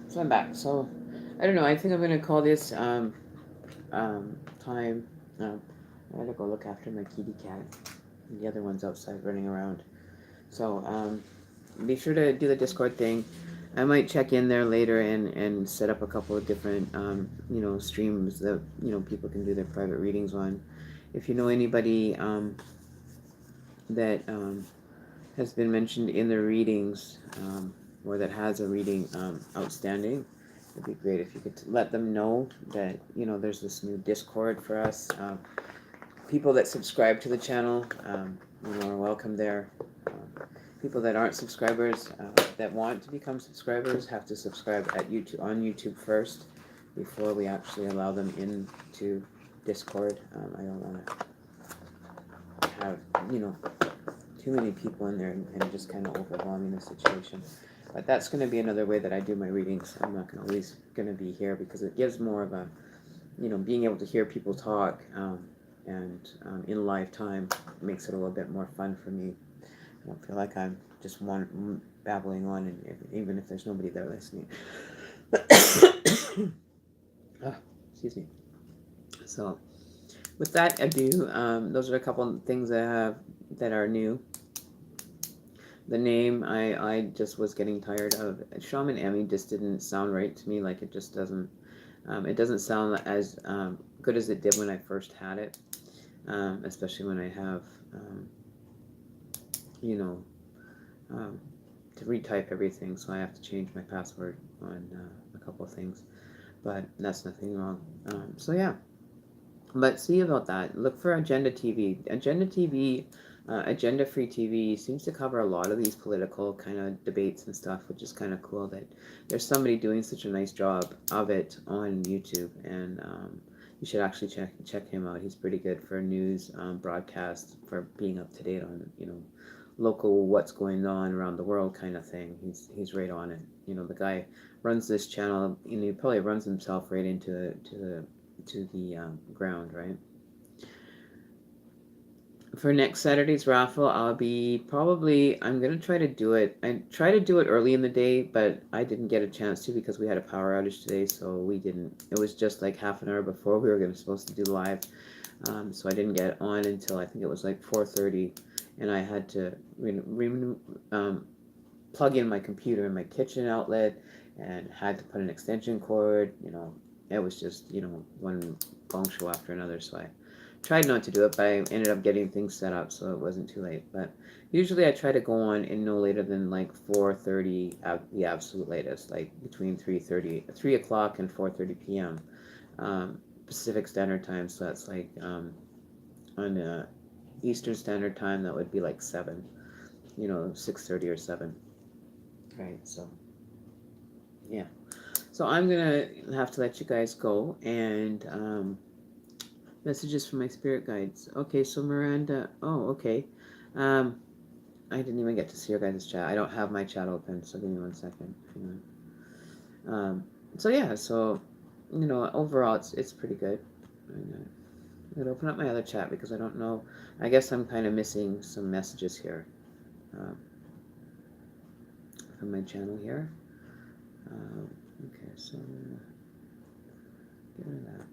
[SPEAKER 1] So I'm back. So I don't know. I think I'm going to call this time. I gotta go look after my kitty cat. And the other one's outside running around. So be sure to do the Discord thing. I might check in there later and set up a couple of different streams that people can do their private readings on. If you know anybody that has been mentioned in the readings, or that has a reading outstanding, it'd be great if you could let them know that there's this new Discord for us. People that subscribe to the channel, are welcome there. People that aren't subscribers, that want to become subscribers, have to subscribe on YouTube first before we actually allow them into Discord. I don't want to have too many people in there and just kind of overwhelming the situation. But that's going to be another way that I do my readings. I'm not always going to be here because it gives more of a, being able to hear people talk and in live time makes it a little bit more fun for me. I don't feel like I'm just babbling on, and even if there's nobody there listening. Excuse me. So, with that ado, those are a couple things that are new. The name, I just was getting tired of. Shaman Emmy just didn't sound right to me. Like it just doesn't. It doesn't sound as good as it did when I first had it. Especially when I have, to retype everything, so I have to change my password on a couple of things. but that's nothing wrong. So yeah, but see about that. Look for Agenda TV. Agenda TV, Agenda Free TV seems to cover a lot of these political kind of debates and stuff, which is kind of cool that there's somebody doing such a nice job of it on YouTube. And you should actually check him out. He's pretty good for news broadcast, for being up to date on local what's going on around the world kind of thing. He's right on it. The guy runs this channel, and he probably runs himself right into the ground, right? For next Saturday's raffle, I'm gonna try to do it. I try to do it early in the day, but I didn't get a chance to because we had a power outage today, so we didn't. It was just like half an hour before we were supposed to do live, so I didn't get on until I think it was like 4:30, and I had to plug in my computer in my kitchen outlet, and had to put an extension cord. It was just one phone show after another, so I tried not to do it, but I ended up getting things set up so it wasn't too late. But usually I try to go on in no later than like 4:30 at the absolute latest, like between 3 o'clock and 4:30 p.m. Pacific Standard Time. So that's like on Eastern Standard Time, that would be like 7, 6:30 or 7. Right, so yeah. So I'm gonna have to let you guys go, and messages from my spirit guides. Okay, so Miranda. Oh, okay. I didn't even get to see your guys' chat. I don't have my chat open, so give me 1 second. So yeah, so overall it's pretty good. I'm gonna open up my other chat because I don't know. I guess I'm kind of missing some messages here from my channel here. Okay, so get rid of that.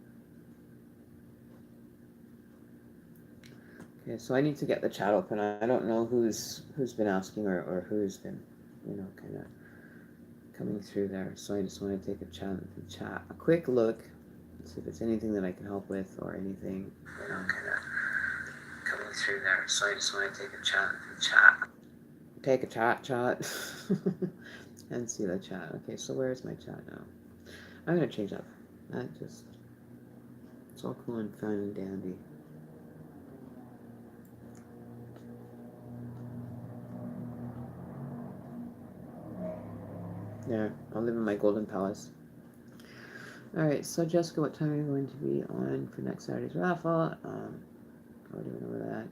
[SPEAKER 1] Okay, so I need to get the chat open. I don't know who's been asking or who's been, kind of coming through there. So I just want to take a quick look, see if it's anything that I can help with or anything. Kind of coming through there. So I just want to take a chat. Take a chat, and see the chat. Okay, so where's my chat now? I'm gonna change up. It's all cool and fun and dandy. There, I'll live in my golden palace. Alright, so Jessica, what time are you going to be on for next Saturday's raffle? I don't even know that.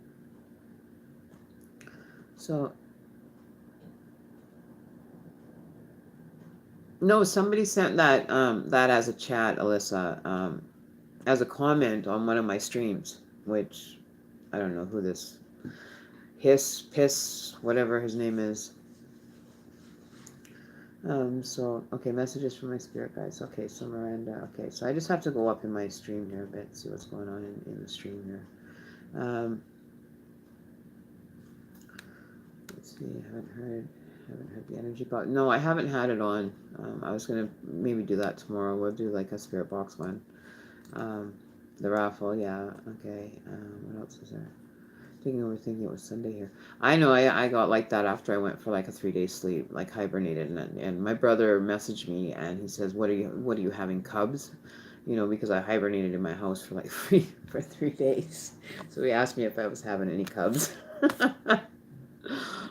[SPEAKER 1] So, no, somebody sent that as a chat, Alyssa, as a comment on one of my streams, which I don't know who this Piss, whatever his name is. So, okay, messages from my spirit guides. Okay, so Miranda, okay, so I just have to go up in my stream here a bit, see what's going on in the stream here. Let's see, I haven't heard the energy box. No, I haven't had it on. I was gonna maybe do that tomorrow. We'll do like a spirit box one. The raffle, yeah, okay. What else is there? Thinking it was Sunday here. I know I got like that after I went for like a 3-day sleep, like hibernated, and my brother messaged me and he says, "What are you having, cubs?" Because I hibernated in my house for like 3 days. So he asked me if I was having any cubs,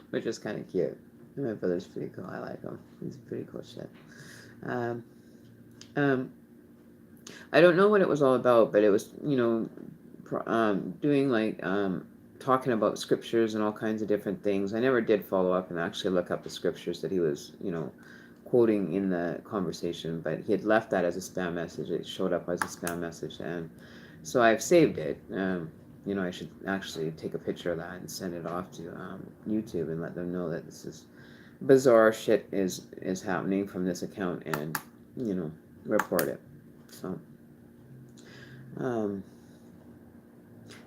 [SPEAKER 1] which is kind of cute. And my brother's pretty cool. I like him. He's pretty cool shit. I don't know what it was all about, but it was doing like talking about scriptures and all kinds of different things. I never did follow up and actually look up the scriptures that he was, quoting in the conversation, but he had left that as a spam message. It showed up as a spam message, and so I've saved it. I should actually take a picture of that and send it off to YouTube and let them know that this is bizarre shit is happening from this account, and report it. So,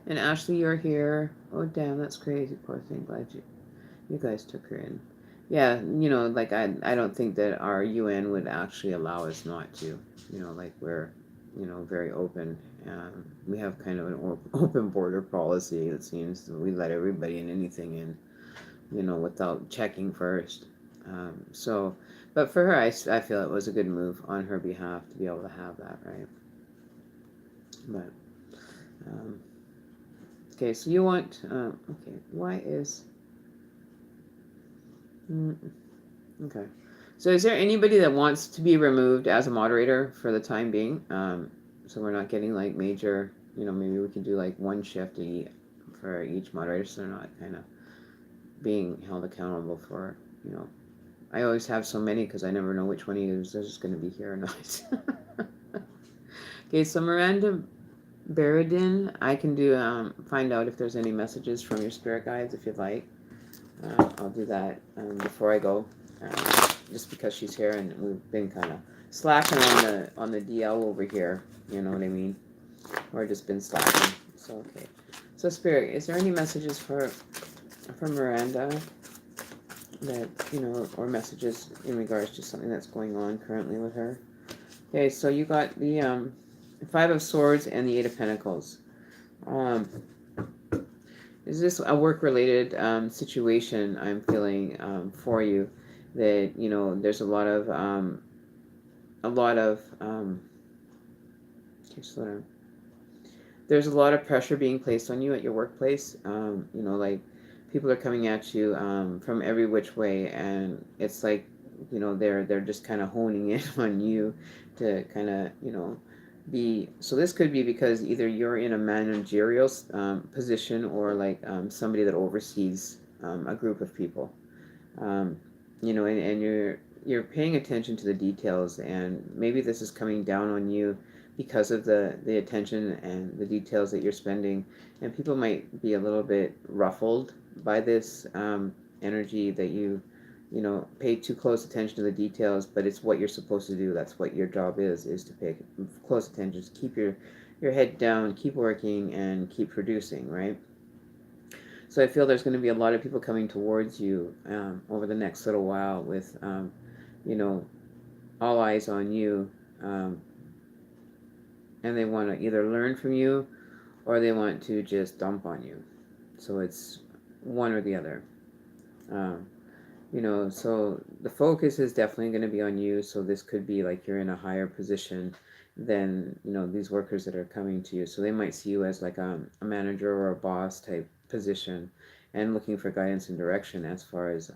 [SPEAKER 1] and Ashley, you're here. Oh, damn, that's crazy. Poor thing. Glad you guys took her in. Yeah, like I don't think that our UN would actually allow us not to. Like we're, very open. We have kind of an open border policy. It seems we let everybody in, anything in, without checking first. So, but for her, I feel it was a good move on her behalf to be able to have that, right? But, okay, so you want, okay, why is, okay. So is there anybody that wants to be removed as a moderator for the time being? So we're not getting like major, maybe we can do like one shift for each moderator so they're not kind of being held accountable for, I always have so many because I never know which one of you is just going to be here or not. Okay, so Miranda Baradin, I can do find out if there's any messages from your spirit guides if you'd like. I'll do that before I go, just because she's here and we've been kind of slacking on the DL over here. You know what I mean? Or just been slacking. So okay. So Spirit, is there any messages for Miranda that or messages in regards to something that's going on currently with her? Okay, so you got the Five of Swords and the Eight of Pentacles. Is this a work-related situation I'm feeling for you? That there's a lot of okay, slow down. There's a lot of pressure being placed on you at your workplace. Like people are coming at you from every which way, and it's like they're just kind of honing in on you to kind of be. So this could be because either you're in a managerial position or like somebody that oversees a group of people. And you're paying attention to the details, and maybe this is coming down on you because of the attention and the details that you're spending, and people might be a little bit ruffled by this energy that you pay too close attention to the details, but it's what you're supposed to do. That's what your job is to pay close attention. Just keep your head down, keep working, and keep producing, right? So I feel there's going to be a lot of people coming towards you over the next little while with, all eyes on you, and they want to either learn from you or they want to just dump on you. So it's one or the other. So the focus is definitely going to be on you. So this could be like you're in a higher position than these workers that are coming to you. So they might see you as like a manager or a boss type position, and looking for guidance and direction as far as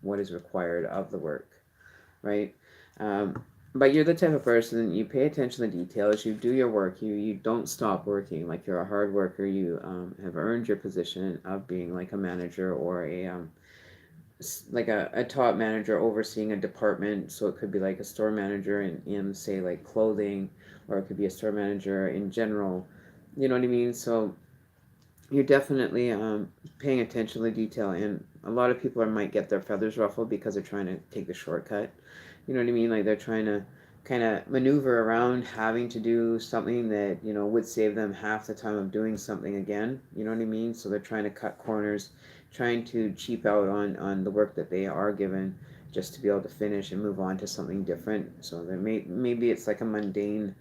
[SPEAKER 1] what is required of the work, right? But you're the type of person, you pay attention to the details, you do your work, you don't stop working. Like you're a hard worker, you have earned your position of being like a manager or a top manager overseeing a department. So it could be like a store manager in say like clothing, or it could be a store manager in general. You know what I mean? So you're definitely paying attention to the detail, and a lot of people might get their feathers ruffled because they're trying to take the shortcut. You know what I mean? Like they're trying to kind of maneuver around having to do something that would save them half the time of doing something again. You know what I mean? So they're trying to cut corners, trying to cheap out on the work that they are given, just to be able to finish and move on to something different. So there maybe it's like a mundane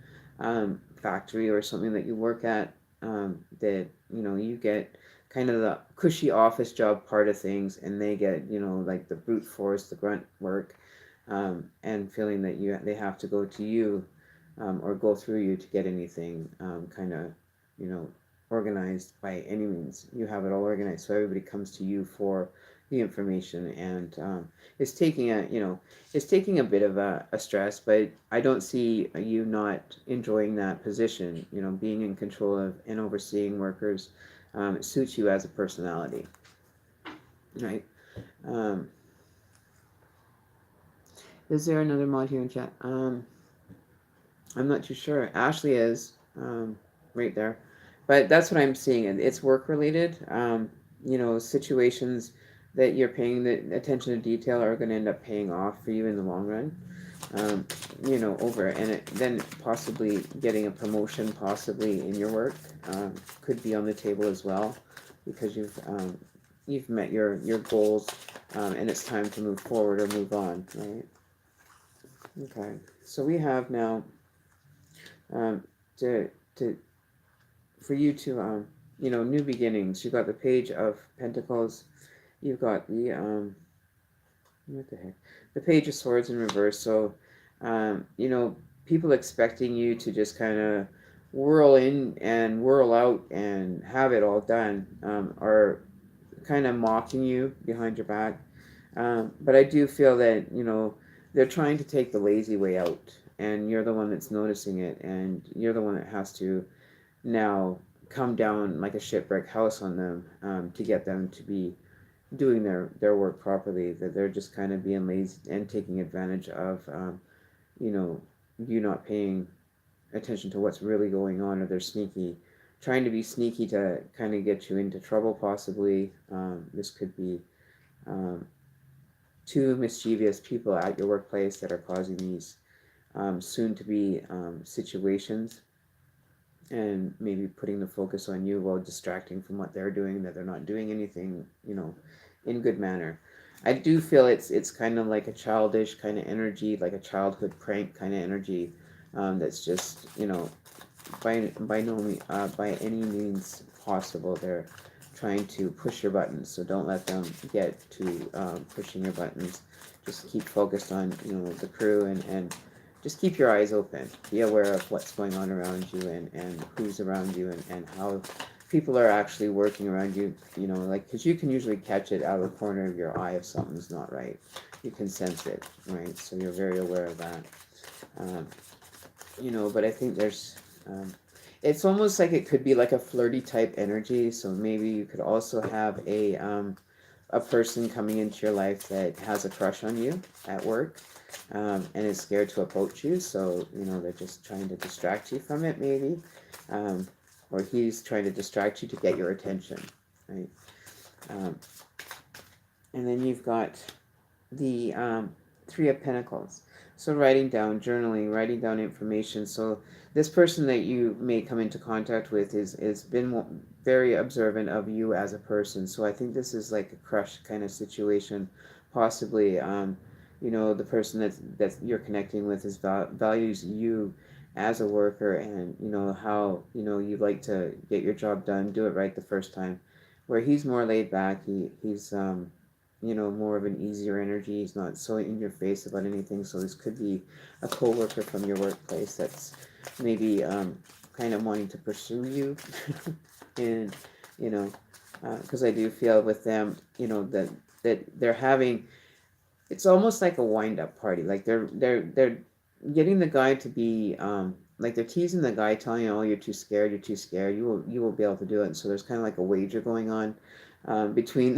[SPEAKER 1] factory or something that you work at, that you get kind of the cushy office job part of things, and they get like the brute force, the grunt work, and feeling that they have to go to you, or go through you to get anything kind of organized by any means. You have it all organized, so everybody comes to you for the information, and it's taking a bit of a stress, but I don't see you not enjoying that position. Being in control of and overseeing workers, it suits you as a personality, right? Is there another mod here in chat? I'm not too sure. Ashley is right there, but that's what I'm seeing. It's work related. Situations that you're paying the attention to detail are going to end up paying off for you in the long run. Then possibly getting a promotion, possibly in your work, could be on the table as well, because you've met your goals, and it's time to move forward or move on, right? Okay, so we have now for you to new beginnings. You got the Page of Pentacles, you've got the What the heck? The Page of Swords in reverse. So, you know, people expecting you to just kind of whirl in and whirl out and have it all done, are kind of mocking you behind your back. But I do feel that, you know, they're trying to take the lazy way out, and you're the one that's noticing it, and you're the one that has to now come down like a shipwreck house on them, to get them to be doing their work properly. That they're just kind of being lazy and taking advantage of, you know, you not paying attention to what's really going on, or they're trying to be sneaky to kind of get you into trouble possibly. This could be, um, two mischievous people at your workplace that are causing these, soon to be, situations, and maybe putting the focus on you while distracting from what they're doing, that they're not doing anything, you know, in good manner. I do feel it's kind of like a childish kind of energy, like a childhood prank kind of energy, that's just, you know, by no by any means possible. They're trying to push your buttons, so don't let them get to, pushing your buttons. Just keep focused on, you know, the crew, and just keep your eyes open. Be aware of what's going on around you, and who's around you, and how people are actually working around you. You know, like, because you can usually catch it out of the corner of your eye if something's not right. You can sense it, right? So you're very aware of that. Um, you know, but I think there's, it's almost like it could be like a flirty type energy. So maybe you could also have a person coming into your life that has a crush on you at work, and is scared to approach you. So, you know, they're just trying to distract you from it, maybe, um, or he's trying to distract you to get your attention, right? Um, and then you've got the, Three of Pentacles. So writing down, journaling, writing down information. So this person that you may come into contact with is been very observant of you as a person. So I think this is like a crush kind of situation, possibly. You know, the person that you're connecting with values you as a worker, and you know how, you know, you like to get your job done, do it right the first time. Where he's more laid back, he's, you know, more of an easier energy. He's not so in your face about anything. So this could be a coworker from your workplace that's maybe, kind of wanting to pursue you, and you know, because I do feel with them, you know, that they're having. It's almost like a wind up party. Like they're getting the guy to be, like they're teasing the guy, telling you, "Oh, you're too scared. You're too scared. You will be able to do it." And so there's kind of like a wager going on, between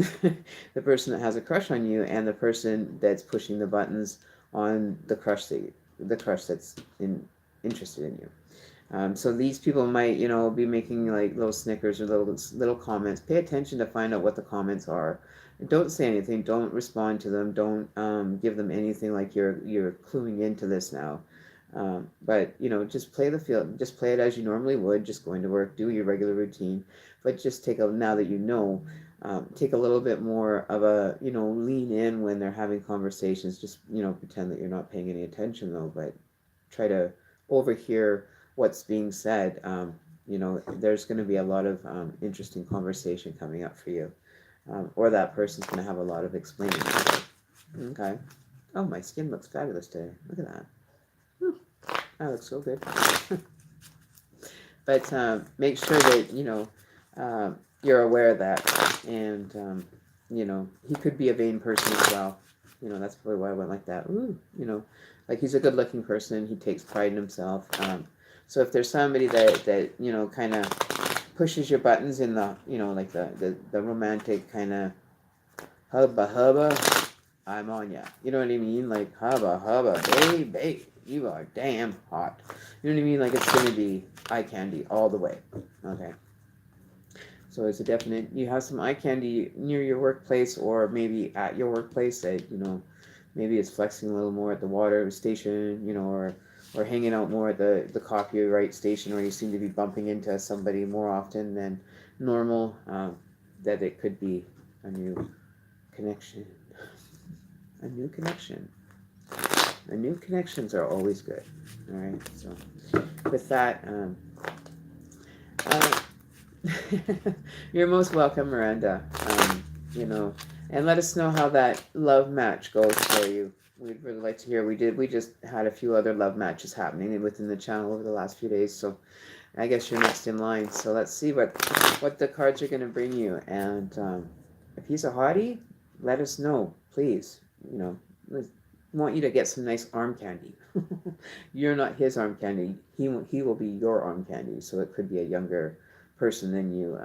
[SPEAKER 1] the person that has a crush on you and the person that's pushing the buttons on the crush that's interested in you. So these people might, you know, be making like little snickers or little comments. Pay attention to find out what the comments are. Don't say anything. Don't respond to them. Don't, give them anything like you're cluing into this now. But you know, just play the field. Just play it as you normally would. Just going to work, do your regular routine. But just now that you know, take a little bit more of a, you know, lean in when they're having conversations. Just, you know, pretend that you're not paying any attention though, but try to overhear what's being said. You know, there's going to be a lot of, interesting conversation coming up for you, or that person's going to have a lot of explaining. Okay. Oh, my skin looks fabulous today. Look at that. That looks so good. But make sure that, you know, you're aware of that, and you know, he could be a vain person as well. You know, that's probably why I went like that. Ooh, you know, like he's a good-looking person. He takes pride in himself. So if there's somebody that you know, kind of pushes your buttons in the, you know, like the romantic kind of hubba, I'm on ya. You know what I mean? Like hubba, babe, you are damn hot. You know what I mean? Like it's gonna be eye candy all the way. Okay. So it's a definite. You have some eye candy near your workplace, or maybe at your workplace that, you know, maybe it's flexing a little more at the water station, you know, or hanging out more at the copyright station, where you seem to be bumping into somebody more often than normal. That it could be a new connection. A new connection. The new connections are always good. All right. So with that, you're most welcome, Miranda. You know, And let us know how that love match goes for you. We'd really like to hear. We just had a few other love matches happening within the channel over the last few days, so I guess you're next in line. So let's see what the cards are going to bring you. And if he's a hottie, let us know, please. You know, we want you to get some nice arm candy. You're not his arm candy. He will be your arm candy. So it could be a younger person than you,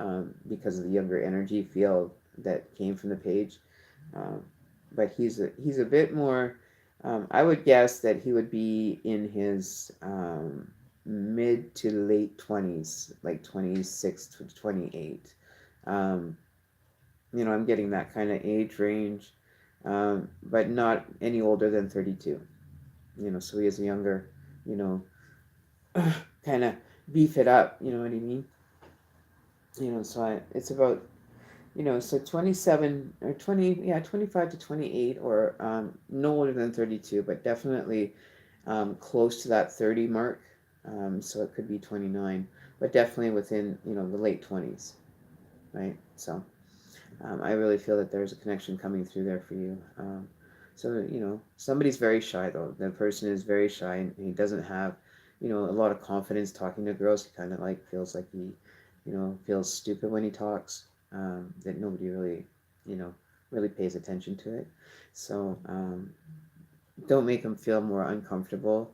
[SPEAKER 1] because of the younger energy field that came from the page. Um, but he's a bit more. I would guess that he would be in his mid to late 20s, like 26 to 28. Um, I'm getting that kind of age range, but not any older than 32. So he is a younger, you know, kind of beef it up. You know what I mean? It's about, so 27 or 20, yeah, 25 to 28, or no older than 32, but definitely close to that 30 mark. So it could be 29, but definitely within, the late 20s, right? So I really feel that there's a connection coming through there for you. So, somebody's very shy, though. The person is very shy, and he doesn't have, a lot of confidence talking to girls. He kind of feels like he, feels stupid when he talks, that nobody really, really pays attention to it. So don't make him feel more uncomfortable.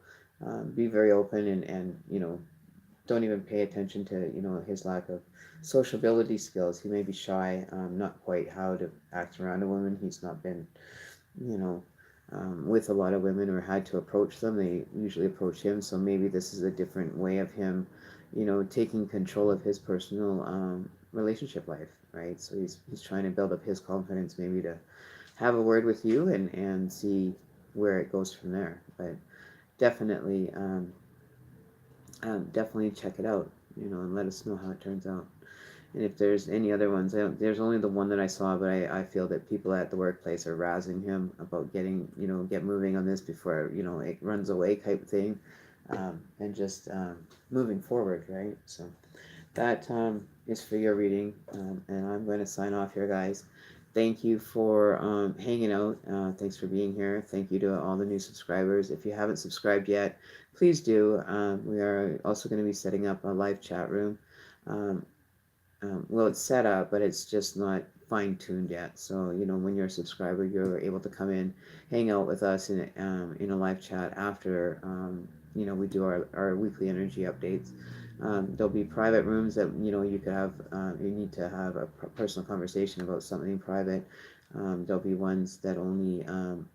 [SPEAKER 1] Be very open, and don't even pay attention to his lack of sociability skills. He may be shy, not quite how to act around a woman. He's not been you know with a lot of women, or had to approach them. They usually approach him, so maybe this is a different way of him taking control of his personal relationship life, right? So he's trying to build up his confidence, maybe to have a word with you, and see where it goes from there. But definitely definitely check it out, and let us know how it turns out. And if there's any other ones, there's only the one that I saw, but I feel that people at the workplace are razzing him about getting, get moving on this before, it runs away type thing, and just moving forward, right? So that is for your reading, and I'm going to sign off here, guys. Thank you for hanging out. Thanks for being here. Thank you to all the new subscribers. If you haven't subscribed yet, please do. We are also going to be setting up a live chat room. Well, it's set up, but it's just not fine-tuned yet. So, when you're a subscriber, you're able to come in, hang out with us in a live chat after, we do our weekly energy updates. There'll be private rooms that, you could have, you need to have a personal conversation about something private. There'll be ones that only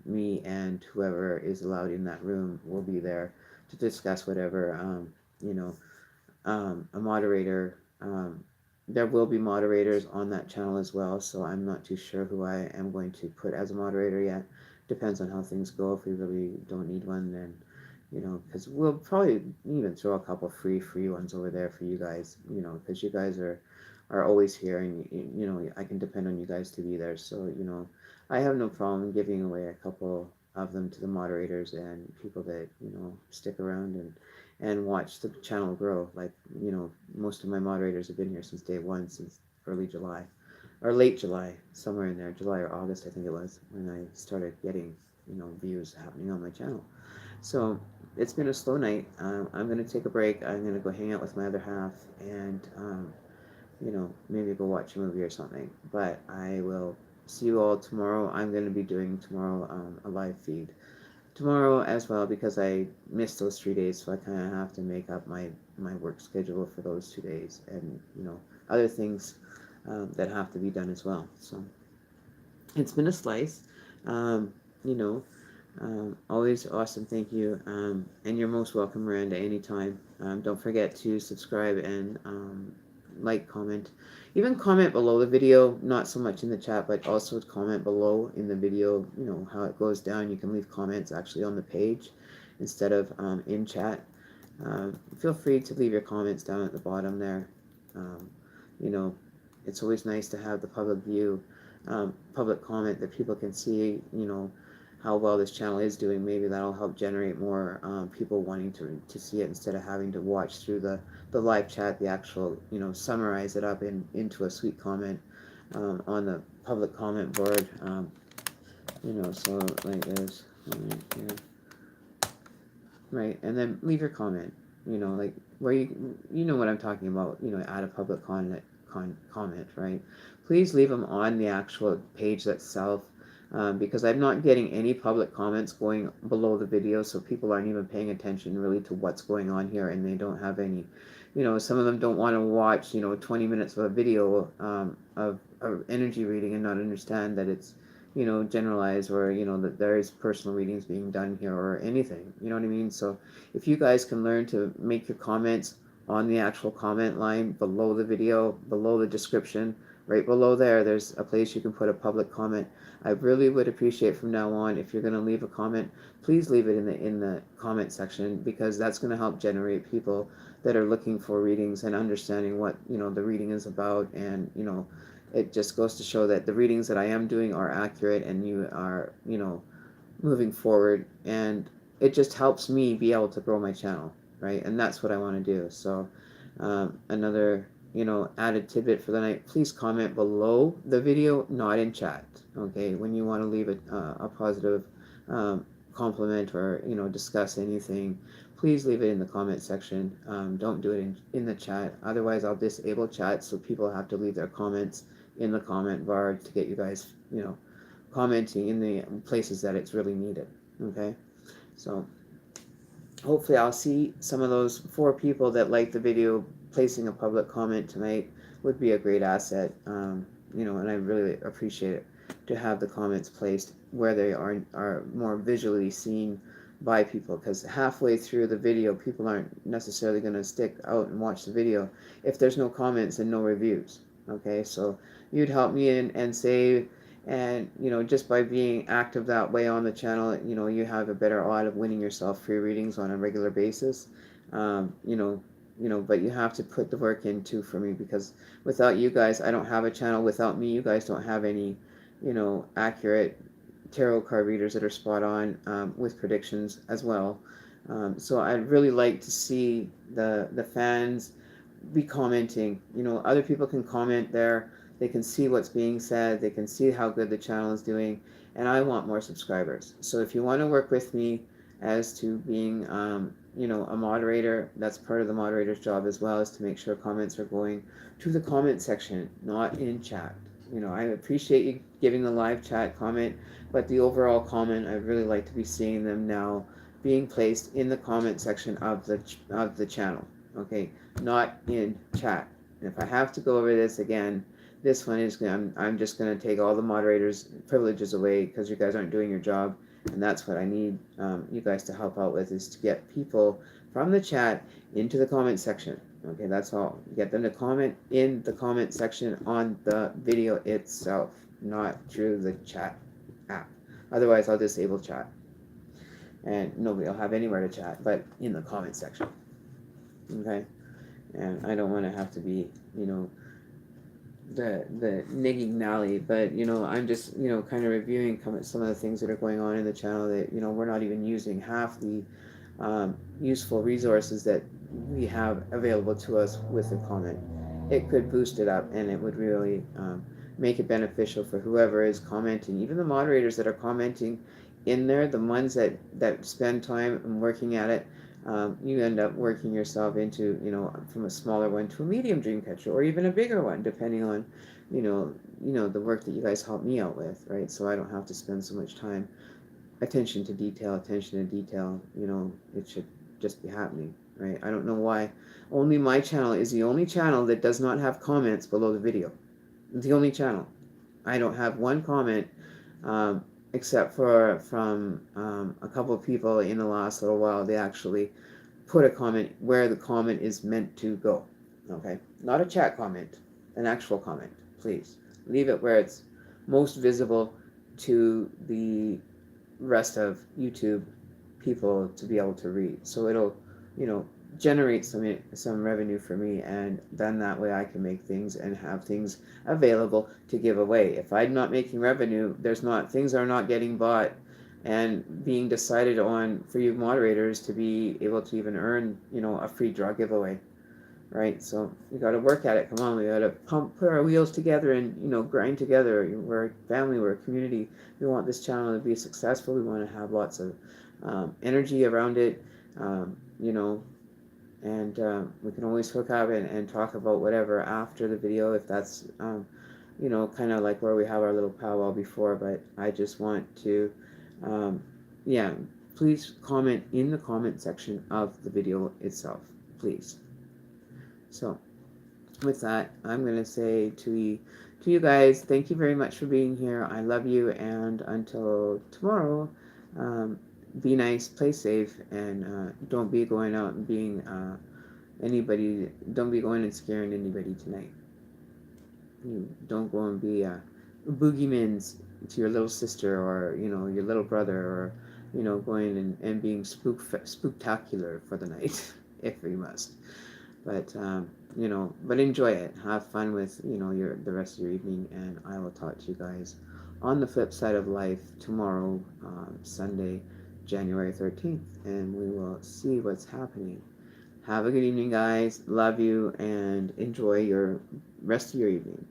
[SPEAKER 1] me and whoever is allowed in that room will be there to discuss whatever, a moderator. There will be moderators on that channel as well, so I'm not too sure who I am going to put as a moderator yet. Depends on how things go. If we really don't need one, then, because we'll probably even throw a couple free ones over there for you guys, because you guys are always here, and, I can depend on you guys to be there. So, I have no problem giving away a couple of them to the moderators and people that, stick around and watch the channel grow. Like, most of my moderators have been here since day one, since early July, or late July, somewhere in there, July or August, I think it was, when I started getting, views happening on my channel. So it's been a slow night. I'm going to take a break. I'm going to go hang out with my other half, and, maybe go watch a movie or something. But I will see you all tomorrow. I'm going to be doing tomorrow a live feed tomorrow as well, because I missed those 3 days, so I kind of have to make up my work schedule for those 2 days, and other things that have to be done as well. So it's been a slice, always awesome. Thank you, and you're most welcome, Miranda, anytime. Don't forget to subscribe and like, comment, even comment below the video, not so much in the chat, but also comment below in the video, how it goes down. You can leave comments actually on the page instead of in chat. Feel free to leave your comments down at the bottom there. It's always nice to have the public view, public comment, that people can see, how well this channel is doing. Maybe that'll help generate more people wanting to see it, instead of having to watch through the live chat, the actual, summarize it up into a sweet comment. on the public comment board. So like this, here, right, and then leave your comment. Like where you know what I'm talking about. Add a public comment, right? Please leave them on the actual page itself. Because I'm not getting any public comments going below the video, so people aren't even paying attention really to what's going on here, and they don't have any, some of them don't want to watch, 20 minutes of a video of energy reading and not understand that it's, generalized, or, that there is personal readings being done here or anything, you know what I mean? So if you guys can learn to make your comments on the actual comment line below the video, below the description, right below there's a place you can put a public comment. I really would appreciate from now on, if you're going to leave a comment, please leave it in the comment section, because that's going to help generate people that are looking for readings and understanding what the reading is about. And it just goes to show that the readings that I am doing are accurate, and you are moving forward, and it just helps me be able to grow my channel, right? And that's what I want to do. So another added tidbit for the night, please comment below the video, not in chat, okay? When you want to leave a positive compliment, or discuss anything, please leave it in the comment section. Don't do it in the chat, otherwise I'll disable chat, so people have to leave their comments in the comment bar to get you guys commenting in the places that it's really needed, okay? So hopefully I'll see some of those 4 people that like the video. Placing a public comment tonight would be a great asset, and I really appreciate it to have the comments placed where they are more visually seen by people, because halfway through the video people aren't necessarily going to stick out and watch the video if there's no comments and no reviews, okay? So you'd help me and save, and just by being active that way on the channel, you have a better odd of winning yourself free readings on a regular basis. But you have to put the work in too for me, because without you guys, I don't have a channel. Without me, you guys don't have any, accurate tarot card readers that are spot on with predictions as well. So I'd really like to see the fans be commenting. Other people can comment there. They can see what's being said. They can see how good the channel is doing. And I want more subscribers. So if you want to work with me as to being a moderator, that's part of the moderator's job as well, is to make sure comments are going to the comment section, not in chat. I appreciate you giving the live chat comment, but the overall comment, I'd really like to be seeing them now being placed in the comment section of the channel, okay? Not in chat. And if I have to go over this again, this one is I'm just going to take all the moderators' privileges away, because you guys aren't doing your job. And that's what I need you guys to help out with, is to get people from the chat into the comment section. Okay, that's all. Get them to comment in the comment section on the video itself, not through the chat app. Otherwise, I'll disable chat. And nobody will have anywhere to chat, but in the comment section. Okay? And I don't want to have to be, the nigging Nally, but I'm just kind of reviewing some of the things that are going on in the channel that we're not even using half the useful resources that we have available to us with the comment. It could boost it up, and it would really make it beneficial for whoever is commenting, even the moderators that are commenting in there, the ones that spend time and working at it. You end up working yourself into, from a smaller one to a medium dream catcher, or even a bigger one, depending on, the work that you guys help me out with, right? So I don't have to spend so much time. Attention to detail, it should just be happening, right? I don't know why only my channel is the only channel that does not have comments below the video. The only channel. I don't have one comment, except for from a couple of people in the last little while. They actually put a comment where the comment is meant to go, okay? Not a chat comment, an actual comment. Please leave it where it's most visible to the rest of YouTube people to be able to read. So it'll, generate some revenue for me, and then that way I can make things and have things available to give away. If I'm not making revenue, things are not getting bought and being decided on for you moderators to be able to even earn, a free draw giveaway. right? So we got to work at it. Come on, we got to put our wheels together and grind together. We're a family, we're a community. We want this channel to be successful. We want to have lots of energy around it, you know, and we can always hook up and talk about whatever after the video if that's kind of like where we have our little powwow before. But I just want to yeah, please comment in the comment section of the video itself, please. So with that, I'm going to say to you guys, thank you very much for being here. I love you, and until tomorrow, be nice, play safe, and don't be going out and being don't be going and scaring anybody tonight. You don't go and be boogeymans to your little sister or your little brother, or going and being spooktacular for the night if you must. But but enjoy it. Have fun with the rest of your evening, and I will talk to you guys on the flip side of life tomorrow, Sunday, January 13th, and we will see what's happening. Have a good evening, guys. Love you, and enjoy your rest of your evening.